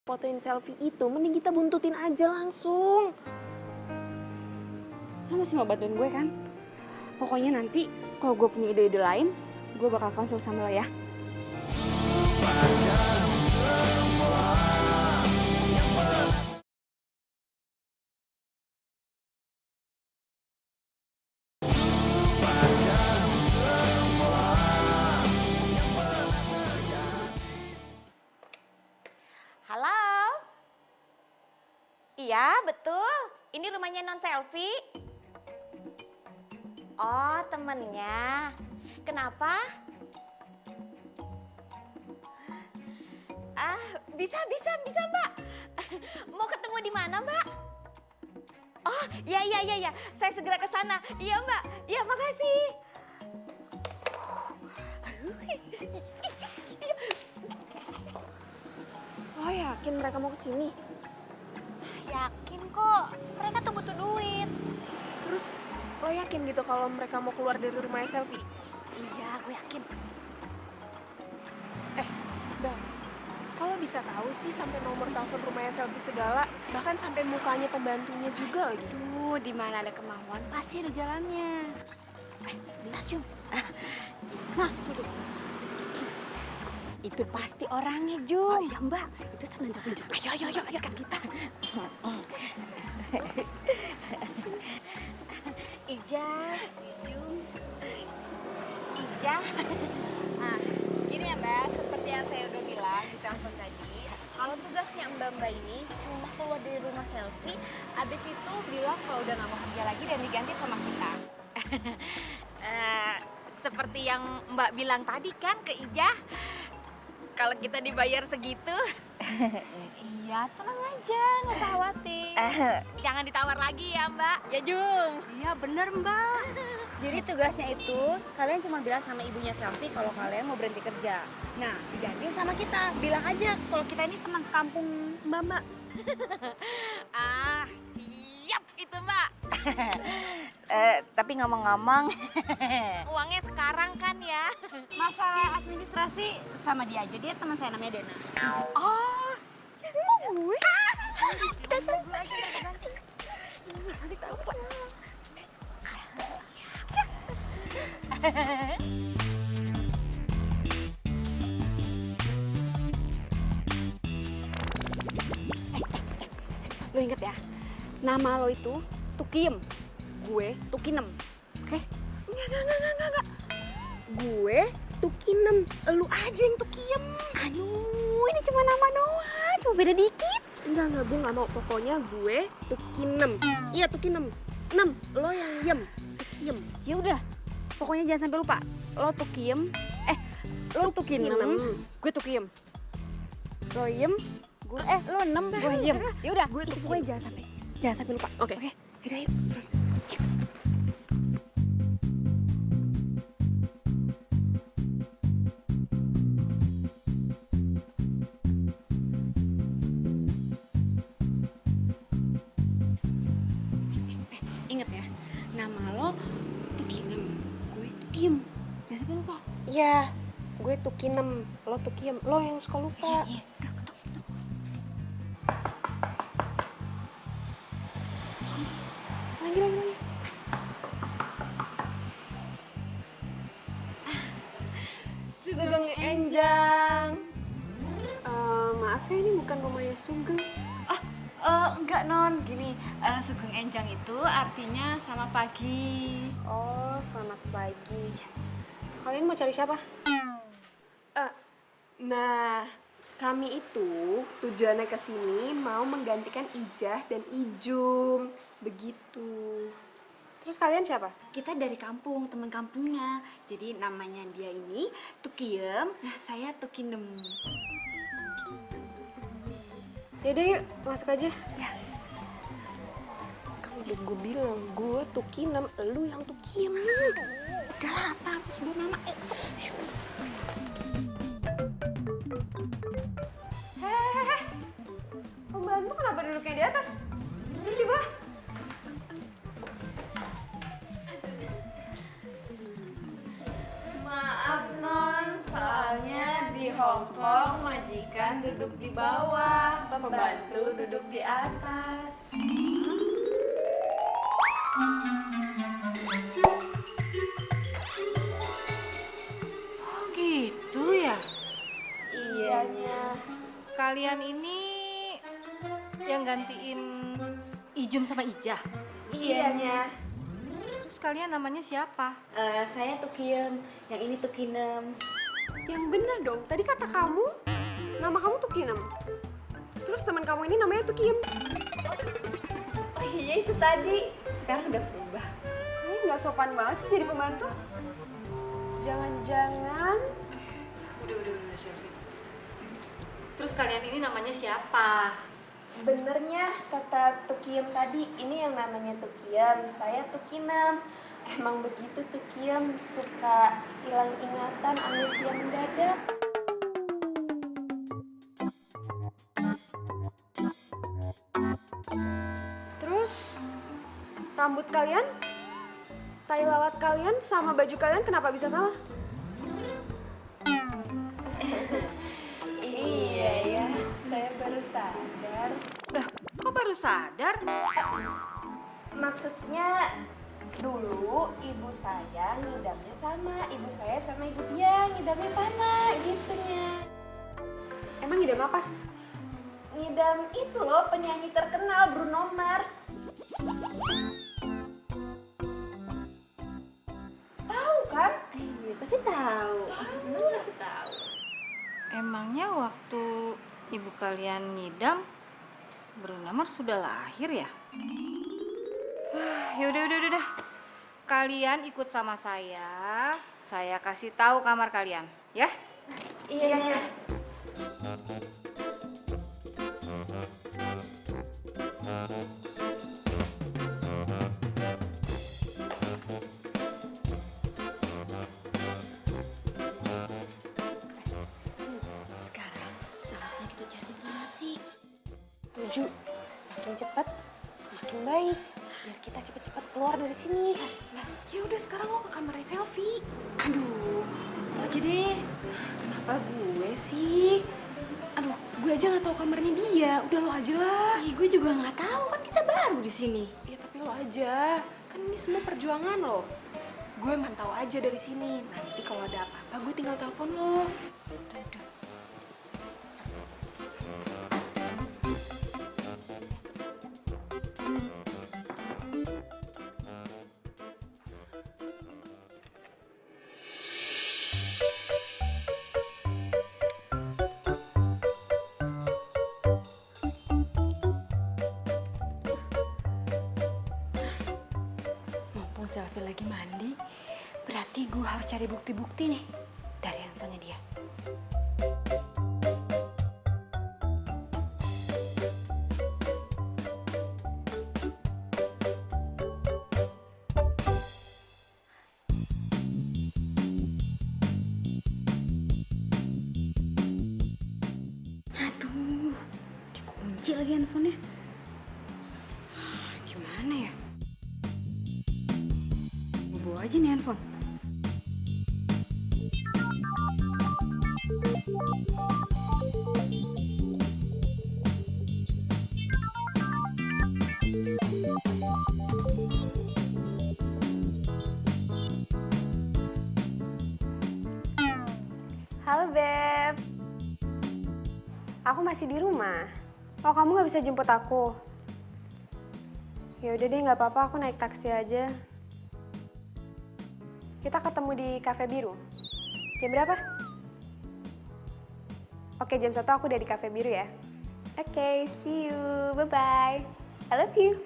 D: fotoin selfie itu, mending kita buntutin aja langsung. Lo masih mau bantuin gue kan? Pokoknya nanti kalau gue punya ide-ide lain, gue bakal konsul sama lo ya.
I: Halo? Iya, betul. Ini rumahnya non selfie. Oh, temennya. Kenapa? Bisa, Mbak. Mau ketemu di mana, Mbak? Oh, iya. Saya segera ke sana. Iya, Mbak. Iya, makasih.
D: Lo yakin mereka mau kesini?
I: Yakin kok. Mereka tuh butuh duit.
F: Terus lo yakin gitu kalau mereka mau keluar dari rumahnya selfie?
I: Iya, aku yakin.
F: Bel, kalau bisa tahu sih sampai nomor telepon rumahnya selfie segala, bahkan sampai mukanya pembantunya juga lagi.
I: Duh, di mana ada kemauan pasti ada jalannya. Bentar, Jum. Nah, tuh. Itu pasti orangnya, Jum.
H: Oh iya Mbak, itu senang-senang.
I: Ayo, kan kita. Ijah, Jum. Ijah.
D: Nah, gini ya Mbak, seperti yang saya udah bilang di telepon tadi, kalau tugasnya Mbak ini cuma keluar dari rumah selfie, abis itu bilang kalau udah nggak mau kerja lagi dan diganti sama kita.
I: Seperti yang Mbak bilang tadi kan ke Ijah, kalau kita dibayar segitu,
D: Iya, tenang aja, nggak usah khawatir.
I: jangan ditawar lagi ya Mbak. Ya Jum.
H: Iya bener Mbak.
D: Jadi tugasnya itu, kalian cuma bilang sama ibunya selfie kalau kalian mau berhenti kerja. Nah, digantiin sama kita. Bilang aja kalau kita ini teman sekampung Mbak.
I: Siap itu Mbak. Tapi ngomong-ngomong, uangnya sekarang kan ya?
D: Masalah administrasi sama dia aja, dia teman saya namanya Dena.
I: Oh, gue.
D: Lo inget ya, nama lo itu Tukiem, gue Tukinem, oke? Enggak. Gue Tukinem, lu aja yang Tukiem.
I: Aduh, ini cuma nama doang, cuma beda dikit.
D: Enggak, gue nggak mau. Pokoknya gue Tukinem. Iya Tukinem. 6, lo yang Yem. Tukiem.
H: Ya udah, pokoknya jangan sampai lupa. Lo Tukiem, lo Tukinem, gue Tukiem. Lo Yem, gue lo 6, gue Yem. Ya udah,
D: Gue
H: itu
D: Tukiem.
H: pokoknya jangan sampai lupa.
D: Oke.
H: Yaudah, yuk. Ingat ya, nama lo Tukinem, gue Tukiem. Jangan sampai lupa.
D: Iya, gue Tukinem, lo Tukiem. Lo yang suka lupa.
H: Iya, udah ketok.
D: Lagi. Sugeng Enjang. Maaf ya, ini bukan rumahnya Sugeng.
H: Enggak non, gini, Sugeng Enjang itu artinya selamat pagi.
D: Oh, selamat pagi. Kalian mau cari siapa? Nah, kami itu tujuannya ke sini mau menggantikan Ijah dan Ijum. Begitu. Terus kalian siapa?
H: Kita dari kampung, teman kampungnya. Jadi namanya dia ini Tukiem, saya Tukinem.
D: Yaudah yuk, masuk aja. Ya. Kan udah gue bilang, gue Tukinem, lu yang Tukiem.
H: Udah lah, apa arti sebut nama?
F: Pembantu kenapa duduknya di atas? Duduk di bawah.
H: Maaf non, soalnya di Hongkong majikan duduk di bawah.
D: pembantu duduk di atas.
J: Oh gitu ya.
D: Iyanya.
J: Kalian ini yang gantiin Ijum sama Ijah.
D: Iyanya.
J: Terus kalian namanya siapa?
D: Saya Tukiem, yang ini Tukinem.
F: Yang bener dong, tadi kata kamu, nama kamu tuh Kinem. Terus teman kamu ini namanya tuh Kiem.
D: Oh iya itu tadi, sekarang udah berubah.
F: Ini nggak sopan banget sih jadi pembantu. Jangan-jangan
J: Udah Selvi. Terus kalian ini namanya siapa?
D: Benernya kata Tukiem tadi, ini yang namanya Tukiem, saya Tukinem. Emang begitu Tukiem, suka hilang ingatan, amnesia mendadak.
F: terus rambut kalian, tai lalat kalian sama baju kalian kenapa bisa sama?
D: Iya ya, saya baru sadar.
J: Lah, kok baru sadar?
D: Maksudnya dulu ibu saya ngidamnya sama, ibu saya sama ibu dia ngidamnya sama gitunya.
F: Emang idam apa?
D: Ngidam itu loh penyanyi terkenal Bruno Mars. Tahu kan? Iya pasti tahu. Pasti tahu.
J: Emangnya waktu ibu kalian ngidam, Bruno Mars sudah lahir ya? Yaudah. Kalian ikut sama saya kasih tahu kamar kalian, ya?
D: Iya.
I: Sekarang saatnya kita cari informasi.
D: Tujuh. Makin cepat, makin baik. Biar kita cepet-cepet keluar dari sini.
F: Ya udah sekarang lo ke kamarnya Selfie. Aduh, lo aja deh. Kenapa gue sih? Aduh, gue aja nggak tahu kamarnya dia. Udah lo aja lah.
H: Ih, gue juga nggak tahu kan kita baru di sini.
F: Ya tapi lo aja. Kan ini semua perjuangan lo. Gue mantau aja dari sini. Nanti kalau ada apa-apa gue tinggal telepon lo. Udah.
H: Mumpung Selfie lagi mandi, berarti gue harus cari bukti-bukti nih dari handphonenya dia. Aduh, dikunci lagi handphonenya. Gimana ya? Gue bawa aja nih handphone.
F: Halo Beb. Aku masih di rumah. Oh kamu nggak bisa jemput aku? Ya udah deh nggak apa-apa, aku naik taksi aja. Kita ketemu di Cafe Biru. Jam berapa? Oke, jam 1 aku udah di Cafe Biru ya. Oke, see you. Bye-bye. I love you.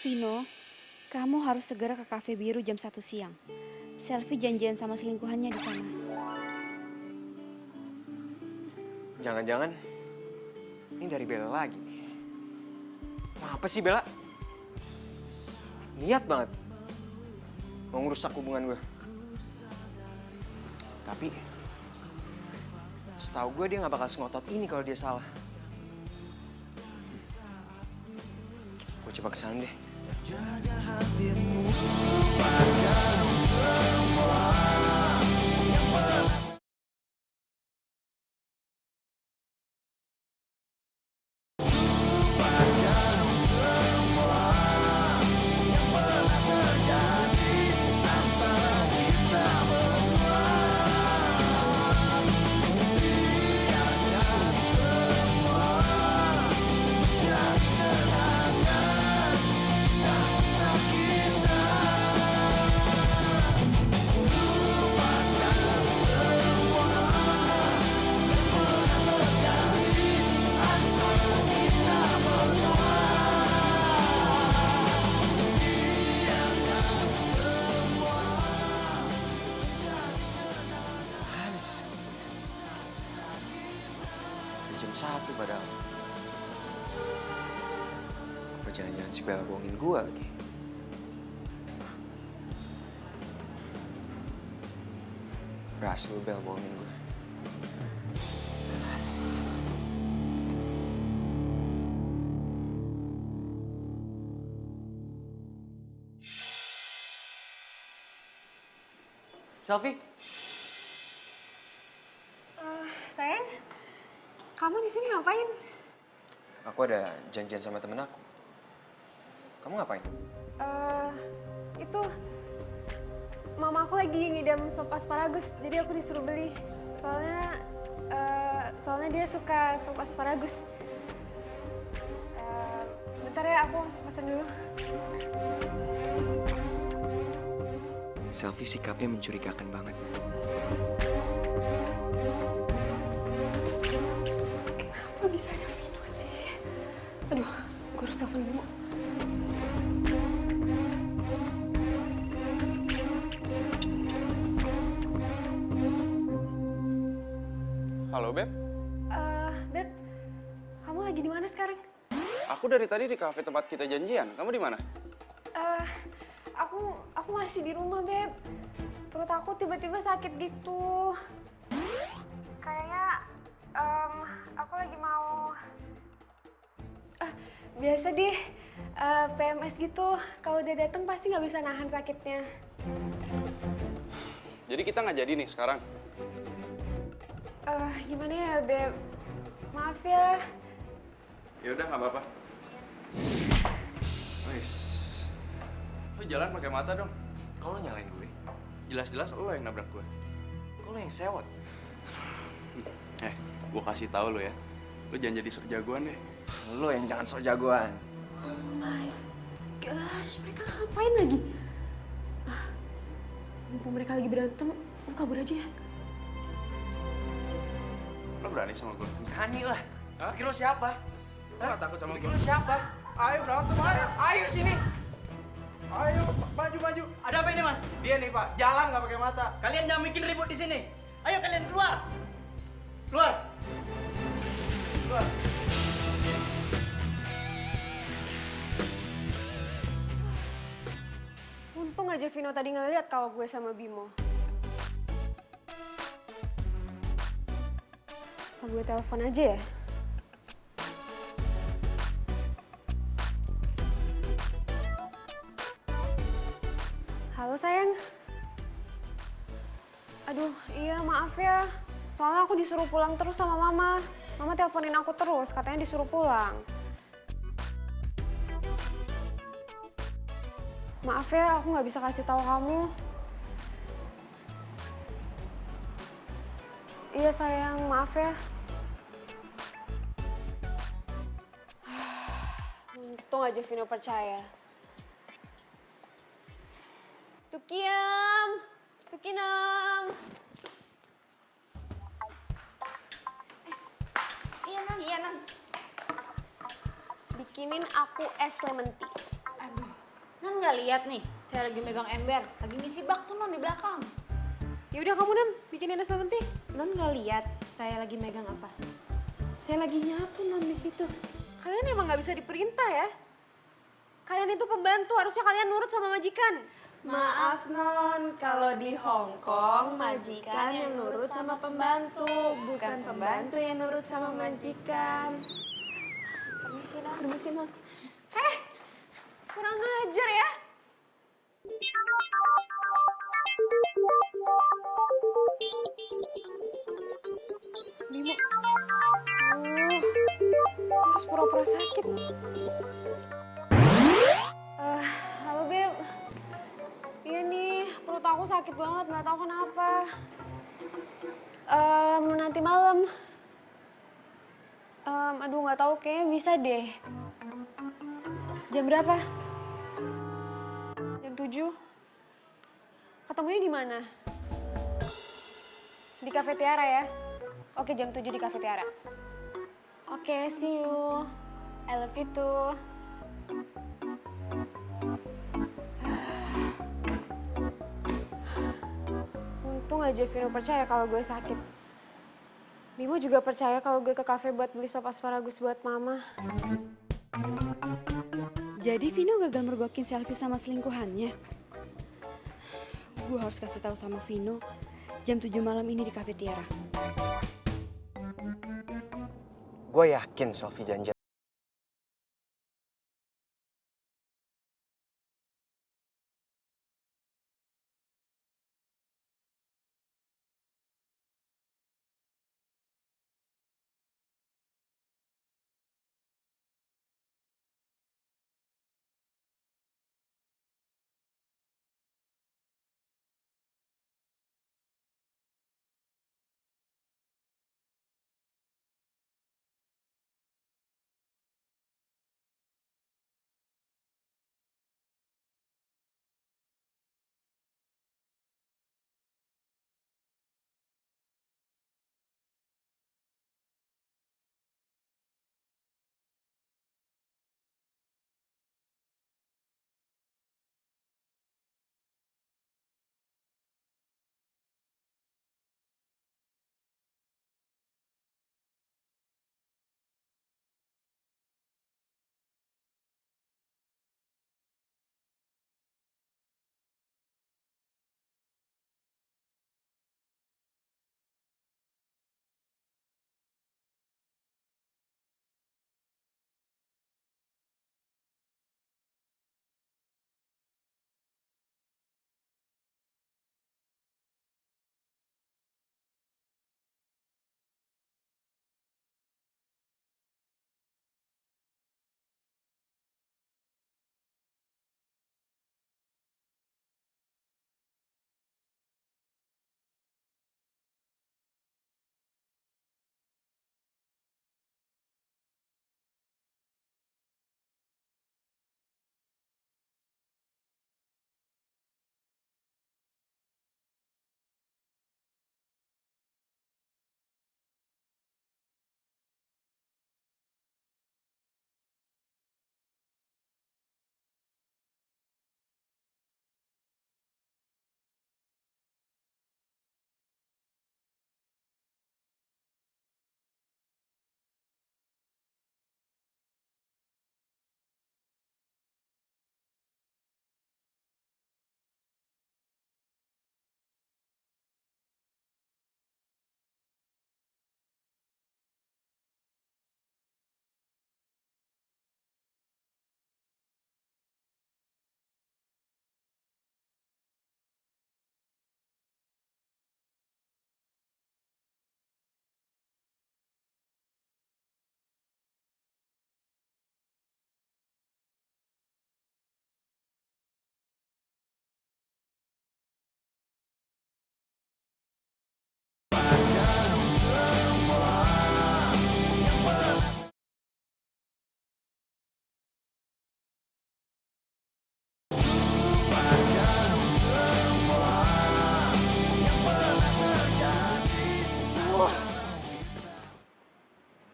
H: Vino, kamu harus segera ke Cafe Biru jam 1 siang. Selfie janjian sama selingkuhannya di sana.
A: Jangan-jangan ini dari Bella lagi. Apa sih Bella? Niat banget mau ngerusak hubungan gue. Tapi Setahu gue dia nggak bakal sengotot ini kalau dia salah. Gue coba kesana deh.
C: Jaga hatimu, lupakan semua yang pernah. Lupakan semua yang pernah terjadi antara kita berdua. Biarkan semua menjadi kenangan kisah cinta kita. Lupakan semua yang pernah terjadi antara kita berdua. Biarkan semua menjadi
A: Mana sih Selvi? Udah jam 1 padahal. Apa jangan-jangan si Bella bohongin gue lagi? Berhasil Bella bohongin gue. Selvi,
F: Sayang, kamu di sini ngapain?
A: aku ada janjian sama temen aku. Kamu ngapain?
F: Itu mama aku lagi ngidam sop asparagus, jadi aku disuruh beli. Soalnya dia suka sop asparagus. Bentar ya, aku pesan dulu.
A: Selvi sikapnya mencurigakan banget.
F: Kenapa bisa ada Vino sih? Aduh, gue harus telepon Bimo.
G: Halo, Beb.
F: Beb, kamu lagi di mana sekarang?
G: Aku dari tadi di kafe tempat kita janjian. Kamu di mana?
F: Aku masih di rumah, Beb. Perut aku tiba-tiba sakit gitu. Kayaknya aku lagi mau biasa deh PMS gitu. Kalau udah datang pasti nggak bisa nahan sakitnya.
G: Jadi kita nggak jadi nih sekarang.
F: Gimana ya, Beb? Maaf ya.
G: Ya udah nggak apa-apa. Wis. Lu jalan pakai mata dong.
A: Kok lo nyalain gue?
G: Jelas-jelas lo yang nabrak gue.
A: Kok lo yang sewot?
G: Gue kasih tahu lo ya. Lo jangan jadi sok jagoan deh.
A: Lo yang jangan sok jagoan.
F: Oh my gosh, mereka ngapain lagi? Mumpung mereka lagi berantem, lu kabur aja ya.
G: Lo berani sama gue?
A: Berani lah. Pikir lo siapa?
G: Lo gak takut sama
A: Pikir
G: gue?
A: lo siapa?
G: Ayo berantem, ayo.
A: Ayo sini.
G: Ayo, maju.
K: Ada apa ini, Mas?
G: Dia nih, Pak. Jalan nggak pakai mata.
K: Kalian jangan bikin ribut di sini. Ayo kalian keluar. Keluar. Keluar.
F: Untung aja Vino tadi ngeliat kalau gue sama Bimo. Apa gue telepon aja ya? Halo sayang. Aduh, iya maaf ya. Soalnya aku disuruh pulang terus sama mama. Mama teleponin aku terus, katanya disuruh pulang. Maaf ya, aku nggak bisa kasih tahu kamu. Iya sayang, maaf ya. Untung aja Vino percaya. Tukiam, Tukinam. Iya non. Bikinin aku es lemon tea.
J: Aduh, Nan nggak lihat nih, saya lagi megang ember, lagi ngisi bak tuh Non di belakang.
F: Ya udah kamu Nam, bikinin es lemon tea.
J: Non nggak lihat saya lagi megang apa? Saya lagi nyapu Non di situ.
F: Kalian emang nggak bisa diperintah ya? Kalian itu pembantu, harusnya kalian nurut sama majikan.
D: Maaf non, kalau di Hong Kong majikan yang nurut sama pembantu, bukan pembantu yang nurut sama majikan. Permisi non. Permisi non.
F: Kurang ajar ya.
D: Bimo. Harus pura-pura sakit. Halo Beb. Iya nih, perut aku sakit banget, nggak tahu kenapa. Nanti malam. Aduh nggak tahu, kayaknya bisa deh. Jam berapa? Jam 7? Ketemunya di mana? Di Cafe Tiara ya? Oke, jam 7 di Cafe Tiara. Oke, see you. I love you too. Untung aja Vino percaya kalau gue sakit. Bimo juga percaya kalau gue ke kafe buat beli sop asparagus buat mama.
H: Jadi Vino gagal mergokin selfie sama selingkuhannya. Gue harus kasih tahu sama Vino jam 7 malam ini di Cafe Tiara.
A: Gue yakin selfie janji.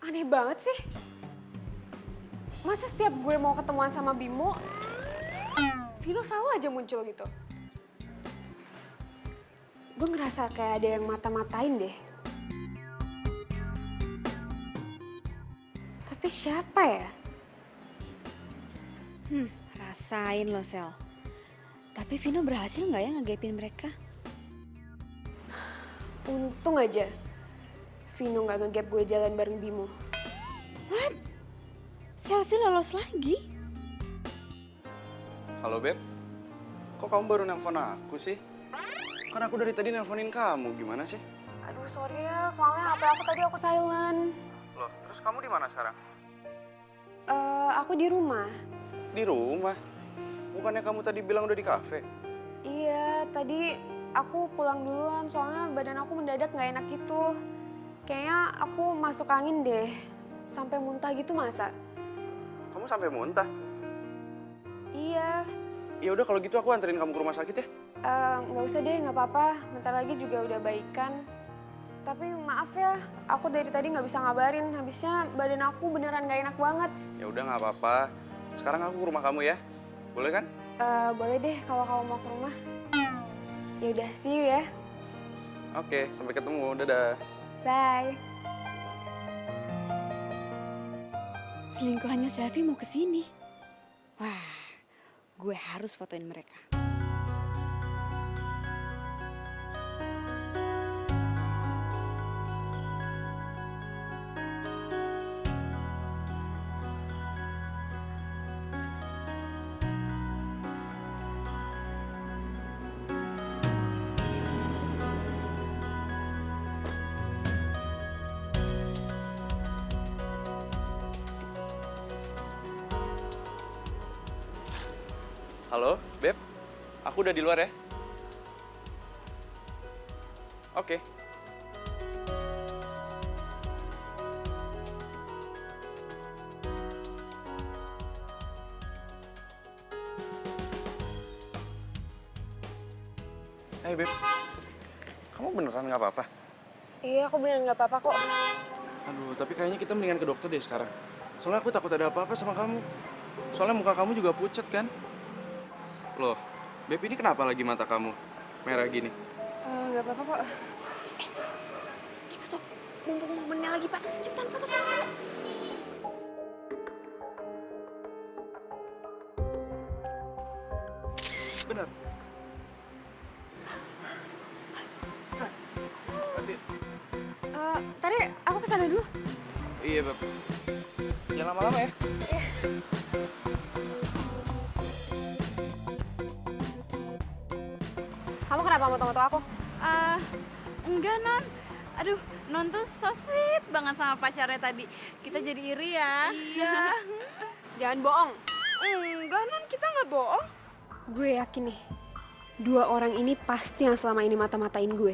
D: Aneh banget sih. Masa setiap gue mau ketemuan sama Bimo, Vino selalu aja muncul gitu. Gue ngerasa kayak ada yang mata-matain deh. Tapi siapa ya?
H: Rasain lo, Sel. Tapi Vino berhasil nggak ya ngegapin mereka?
D: Untung aja Vino nggak ngegap gue jalan bareng Bimo.
H: What? Selfie lolos lagi?
G: Halo Beb, kok kamu baru nelpon aku sih? Kan aku dari tadi nelponin kamu, gimana sih?
D: Aduh sorry ya, soalnya HP aku tadi aku silent.
G: Loh, terus kamu di mana sekarang?
D: Aku di rumah.
G: Di rumah? Bukannya kamu tadi bilang udah di kafe?
D: Iya, tadi aku pulang duluan soalnya badan aku mendadak nggak enak gitu. Kayaknya aku masuk angin deh, sampai muntah gitu masa?
G: Kamu sampai muntah?
D: Iya.
G: Ya udah kalau gitu aku anterin kamu ke rumah sakit ya.
D: Nggak usah deh, nggak apa-apa. Bentar lagi juga udah baikan. Tapi maaf ya, aku dari tadi nggak bisa ngabarin. Habisnya badan aku beneran nggak enak banget.
G: Ya udah nggak apa-apa. Sekarang aku ke rumah kamu ya. Boleh kan?
D: Boleh deh kalau kamu mau ke rumah. Ya udah, see you ya.
G: Oke, sampai ketemu. Dadah.
D: Bye.
H: Selingkuhannya Selfie mau kesini. Wah, gue harus fotoin mereka.
G: Halo, Beb. Aku udah di luar ya. Oke. Hey, Beb. Kamu beneran nggak apa-apa?
D: Iya, aku beneran nggak apa-apa kok.
G: Aduh, tapi kayaknya kita mendingan ke dokter deh sekarang. Soalnya aku takut ada apa-apa sama kamu. Soalnya muka kamu juga pucat kan? Loh, Beb, ini kenapa lagi mata kamu merah gini?
D: Nggak apa-apa kok.
I: Kita tuh mumpung momennya lagi pas, cepetan foto-foto.
G: Bener.
D: Tadi aku kesana dulu.
G: Iya, Beb. Jangan lama-lama ya.
D: Kamu kenapa moto-moto aku?
H: Enggak, Non. Aduh, Non tuh so sweet banget sama pacarnya tadi. Kita jadi iri ya. Iya.
D: Jangan bohong.
H: Enggak, Non. Kita nggak bohong.
D: Gue yakin nih, dua orang ini pasti yang selama ini mata-matain gue.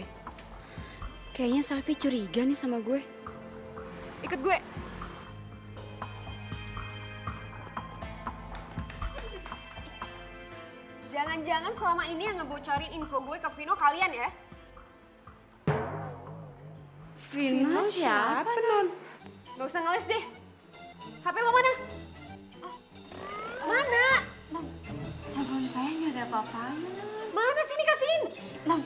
H: Kayaknya Selfie curiga nih sama gue.
D: Ikut gue. Jangan-jangan selama ini yang ngebocorin info gue ke Vino kalian ya?
H: Vino siapa, Non?
D: Gak usah ngeles deh. HP lo mana? Mana?
H: Handphone saya nggak ada apa-apanya, Non.
D: Mana sini kasihin?
H: Non,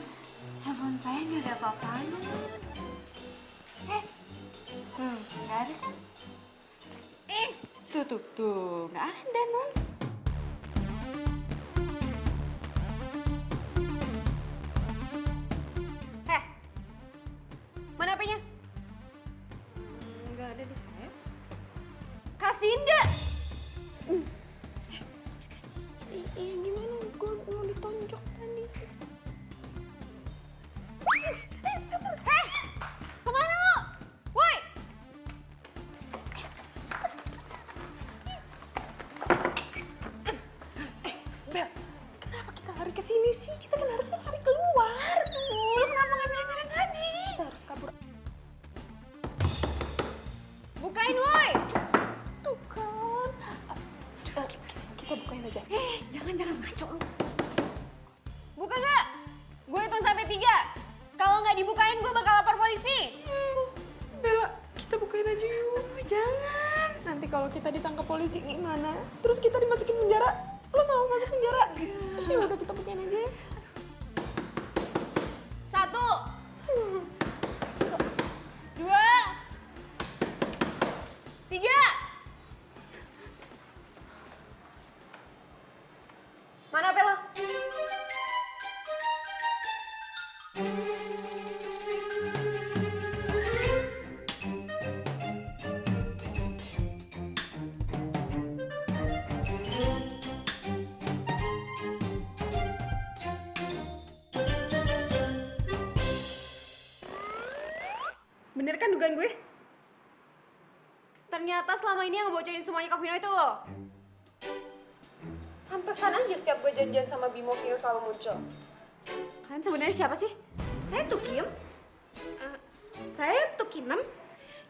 H: handphone saya nggak ada apa-apanya, Non. Tuh, nggak ada kan? Tuh, nggak ada, Non.
D: Mana HP-nya?
H: Nggak ada di saya.
D: Kasihin gak? Iya gimana? Gue mau ditonjok tadi. Kemana lo? Woi!
B: Bel, kenapa kita lari ke sini sih? Kita kan harusnya lari keluar. Lu kenapa nggak bilang dari tadi?
D: Kita harus kabur. Bukain woi!
B: Tuh kan. Kita bukain aja. Jangan ngaco lu.
D: Buka gak? Gue hitung sampai 3. Kalau nggak dibukain gue bakal lapor polisi.
B: Bella, kita bukain aja yuk. Jangan. Nanti kalau kita ditangkap polisi gimana? Terus kita dimasukin penjara. Lo mau masuk penjara? Ya udah kita bukain aja.
D: 1, 2, 3. Mana HP lo?
F: kan dugaan gue? Ternyata selama ini yang ngebocorin semuanya ke Vino itu lo. Pantesan aja setiap gue janjian sama Bimo, Vino selalu muncul. Kalian sebenarnya siapa sih?
D: Saya Tukiem. Saya Tukinem.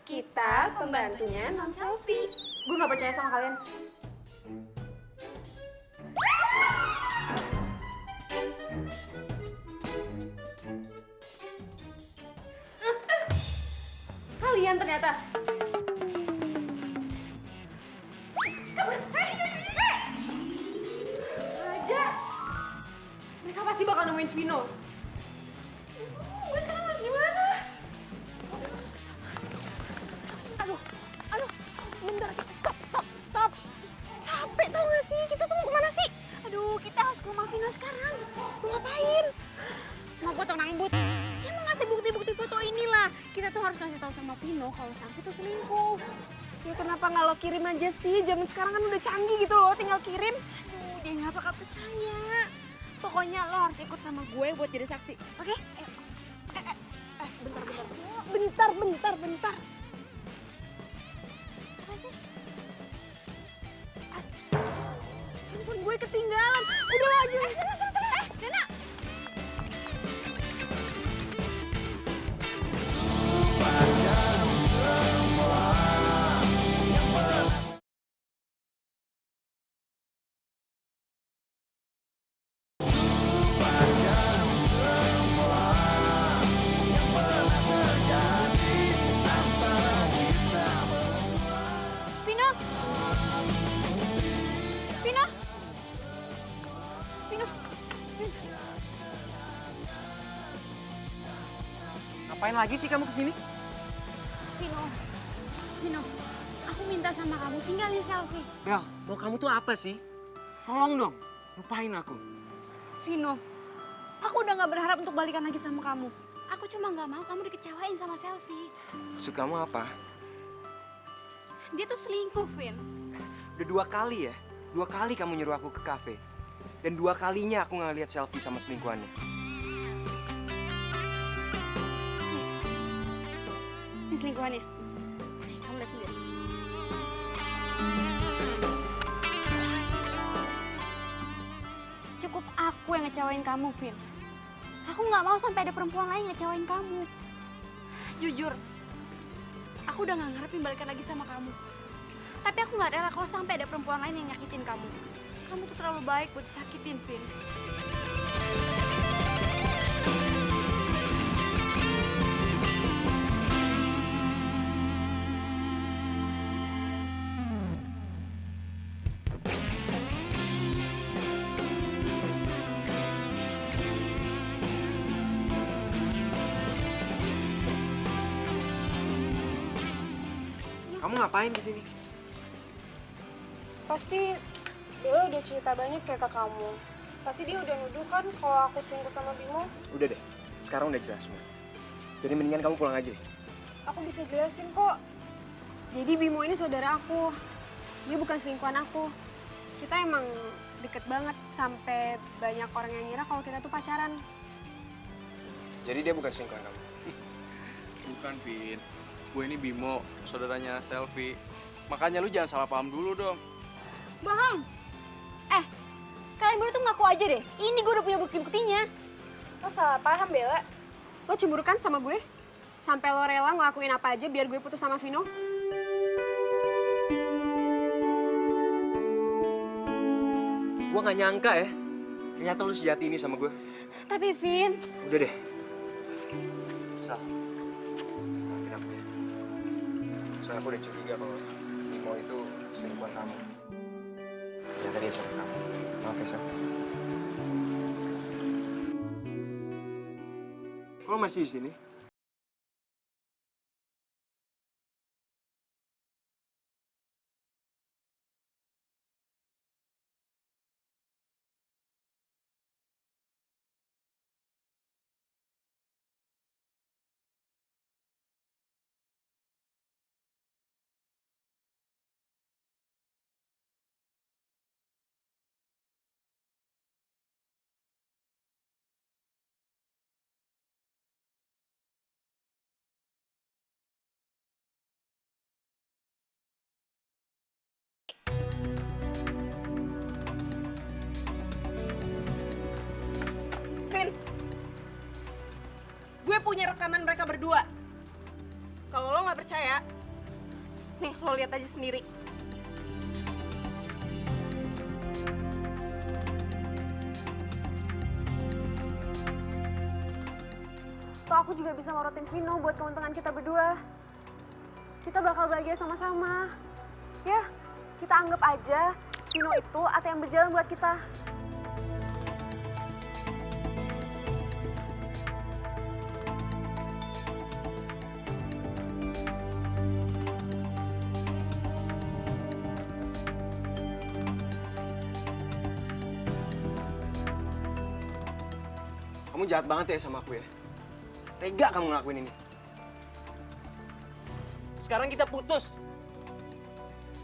D: Kita pembantunya non selfie.
F: Gue gak percaya sama kalian. Kalian ternyata. Kabur. Raja. Mereka pasti bakal nemuin Vino. Gue sekarang harus gimana?
D: Aduh, bentar, stop. Capek tau gak sih? Kita tuh mau kemana sih? Aduh, kita harus ke rumah Vino sekarang. Mau ngapain? Mau potong rambut. Ya mau ngasih bukti-bukti foto inilah. Kita tuh harus kasih tahu sama Vino kalau Selfie tuh selingkuh. Ya kenapa nggak lo kirim aja sih? Zaman sekarang kan udah canggih gitu loh, tinggal kirim. Aduh, dia nggak bakal percaya. Pokoknya lo harus ikut sama gue buat jadi saksi, oke? Bentar. Apa sih? Aduh, handphone gue ketinggalan. Udah lo aja. Sana. Dana. Vino.
A: Ngapain lagi sih kamu kesini?
H: Vino, aku minta sama kamu tinggalin Selfie.
A: Bel, mau kamu tuh apa sih? Tolong dong, lupain aku.
H: Vino, aku udah gak berharap untuk balikan lagi sama kamu. Aku cuma gak mau kamu dikecewain sama Selfie.
A: Maksud kamu apa?
H: Dia tuh selingkuh, Vin.
A: Udah 2 kali ya? 2 kali kamu nyuruh aku ke kafe. Dan 2 kalinya aku nggak lihat Selfie sama selingkuhannya.
H: Ini selingkuhannya. Nih, kamu lihat sendiri. Cukup aku yang ngecewain kamu, Vin. Aku nggak mau sampai ada perempuan lain ngecewain kamu. Jujur, aku udah nggak ngarepin balikan lagi sama kamu. Tapi aku nggak rela kalau sampai ada perempuan lain yang nyakitin kamu. Kamu tuh terlalu baik buat disakitin, Vin.
A: Kamu ngapain kesini?
F: Pasti Bella udah cerita banyak kayak ke kamu. Pasti dia udah nuduh kan kalau aku selingkuh sama Bimo.
A: Udah deh, sekarang udah jelas semua. Jadi mendingan kamu pulang aja deh.
F: Aku bisa jelasin kok. Jadi Bimo ini saudara aku. Dia bukan selingkuhan aku. Kita emang deket banget sampai banyak orang yang ngira kalau kita tuh pacaran.
A: Jadi dia bukan selingkuhan kamu?
G: Bukan, Vin. Gue ini Bimo, saudaranya Selfie. Makanya lu jangan salah paham dulu dong.
H: Bohong! Kalian berdua tuh ngaku aja deh. Ini gue udah punya bukti-buktinya.
F: Lo salah paham, Bella. Lo cemburu kan sama gue? Sampai lo rela ngelakuin apa aja biar gue putus sama Vino?
A: Gue gak nyangka ya. Ternyata lu sejati ini sama gue.
H: Tapi, Vin,
A: Udah deh. Sal. Maafin aku ya. Soalnya aku udah curiga kalau Bimo itu selingkuhan kamu. Ternyata dia sama kamu. Maaf ya, Sal. Kok lo masih di sini?
F: Vin, gue punya rekaman mereka berdua. Kalau lo nggak percaya, nih lo lihat aja sendiri.
H: Toh aku juga bisa morotin Vino buat keuntungan kita berdua. Kita bakal bahagia sama-sama. Ya, kita anggap aja Vino itu ATM berjalan buat kita.
A: Kamu jahat banget ya sama aku ya. Tega kamu ngelakuin ini. Sekarang kita putus.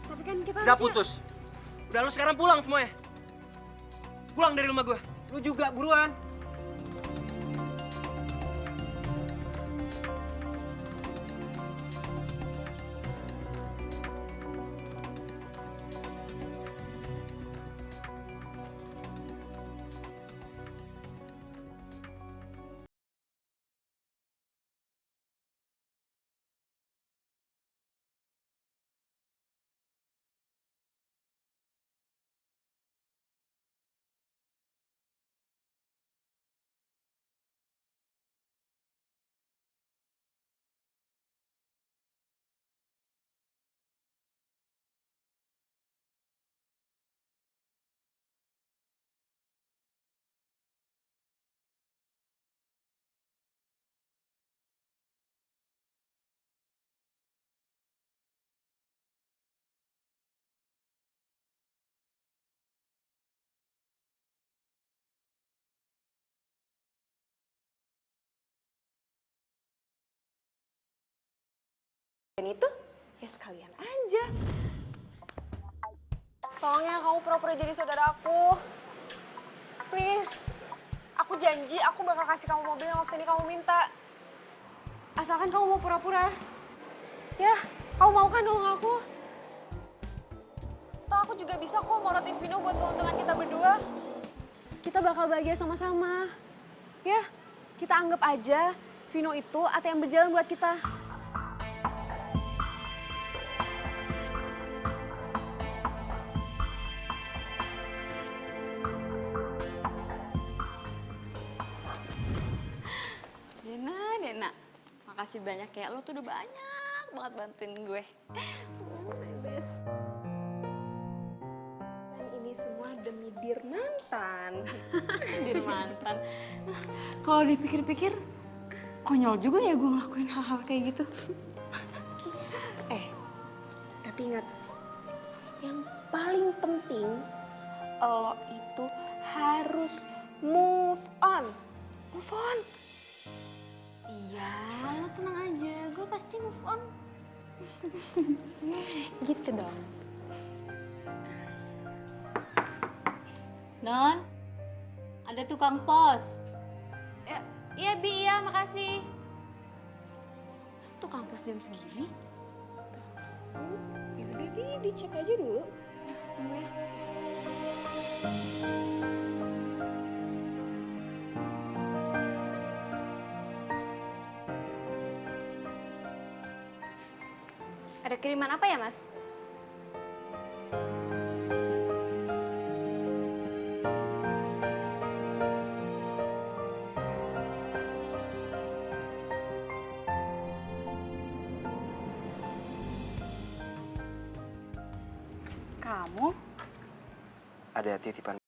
H: Tapi kan kita
A: Udah putus. Udah lu sekarang pulang semuanya. Pulang dari rumah gue. Lu juga buruan.
D: Dan itu ya sekalian aja.
H: tolong ya kamu pura-pura jadi saudara aku. Please. Aku janji aku bakal kasih kamu mobil yang waktu ini kamu minta. Asalkan kamu mau pura-pura. Ya, kamu mau kan dong aku? Toh aku juga bisa kok morotin Vino buat keuntungan kita berdua. Kita bakal bahagia sama-sama. Ya, kita anggap aja Vino itu ATM berjalan buat kita.
B: Dena, makasih banyak ya. Lo tuh udah banyak banget bantuin gue.
D: Dan ini semua demi dir mantan.
B: Dir mantan. Kalau dipikir-pikir, konyol juga ya gue ngelakuin hal-hal kayak gitu.
D: Tapi ingat, yang paling penting, lo itu harus move on. Move on.
B: Iya, lo tenang aja. Gue pasti move on.
D: Gitu dong.
J: Non, ada tukang pos.
B: Iya, Bi. Iya, makasih. Tuh kampus jam segini?
D: Ya udah dicek aja dulu.
B: Tunggu ya. Ada kiriman apa ya, Mas? Kamu?
A: Ada titipan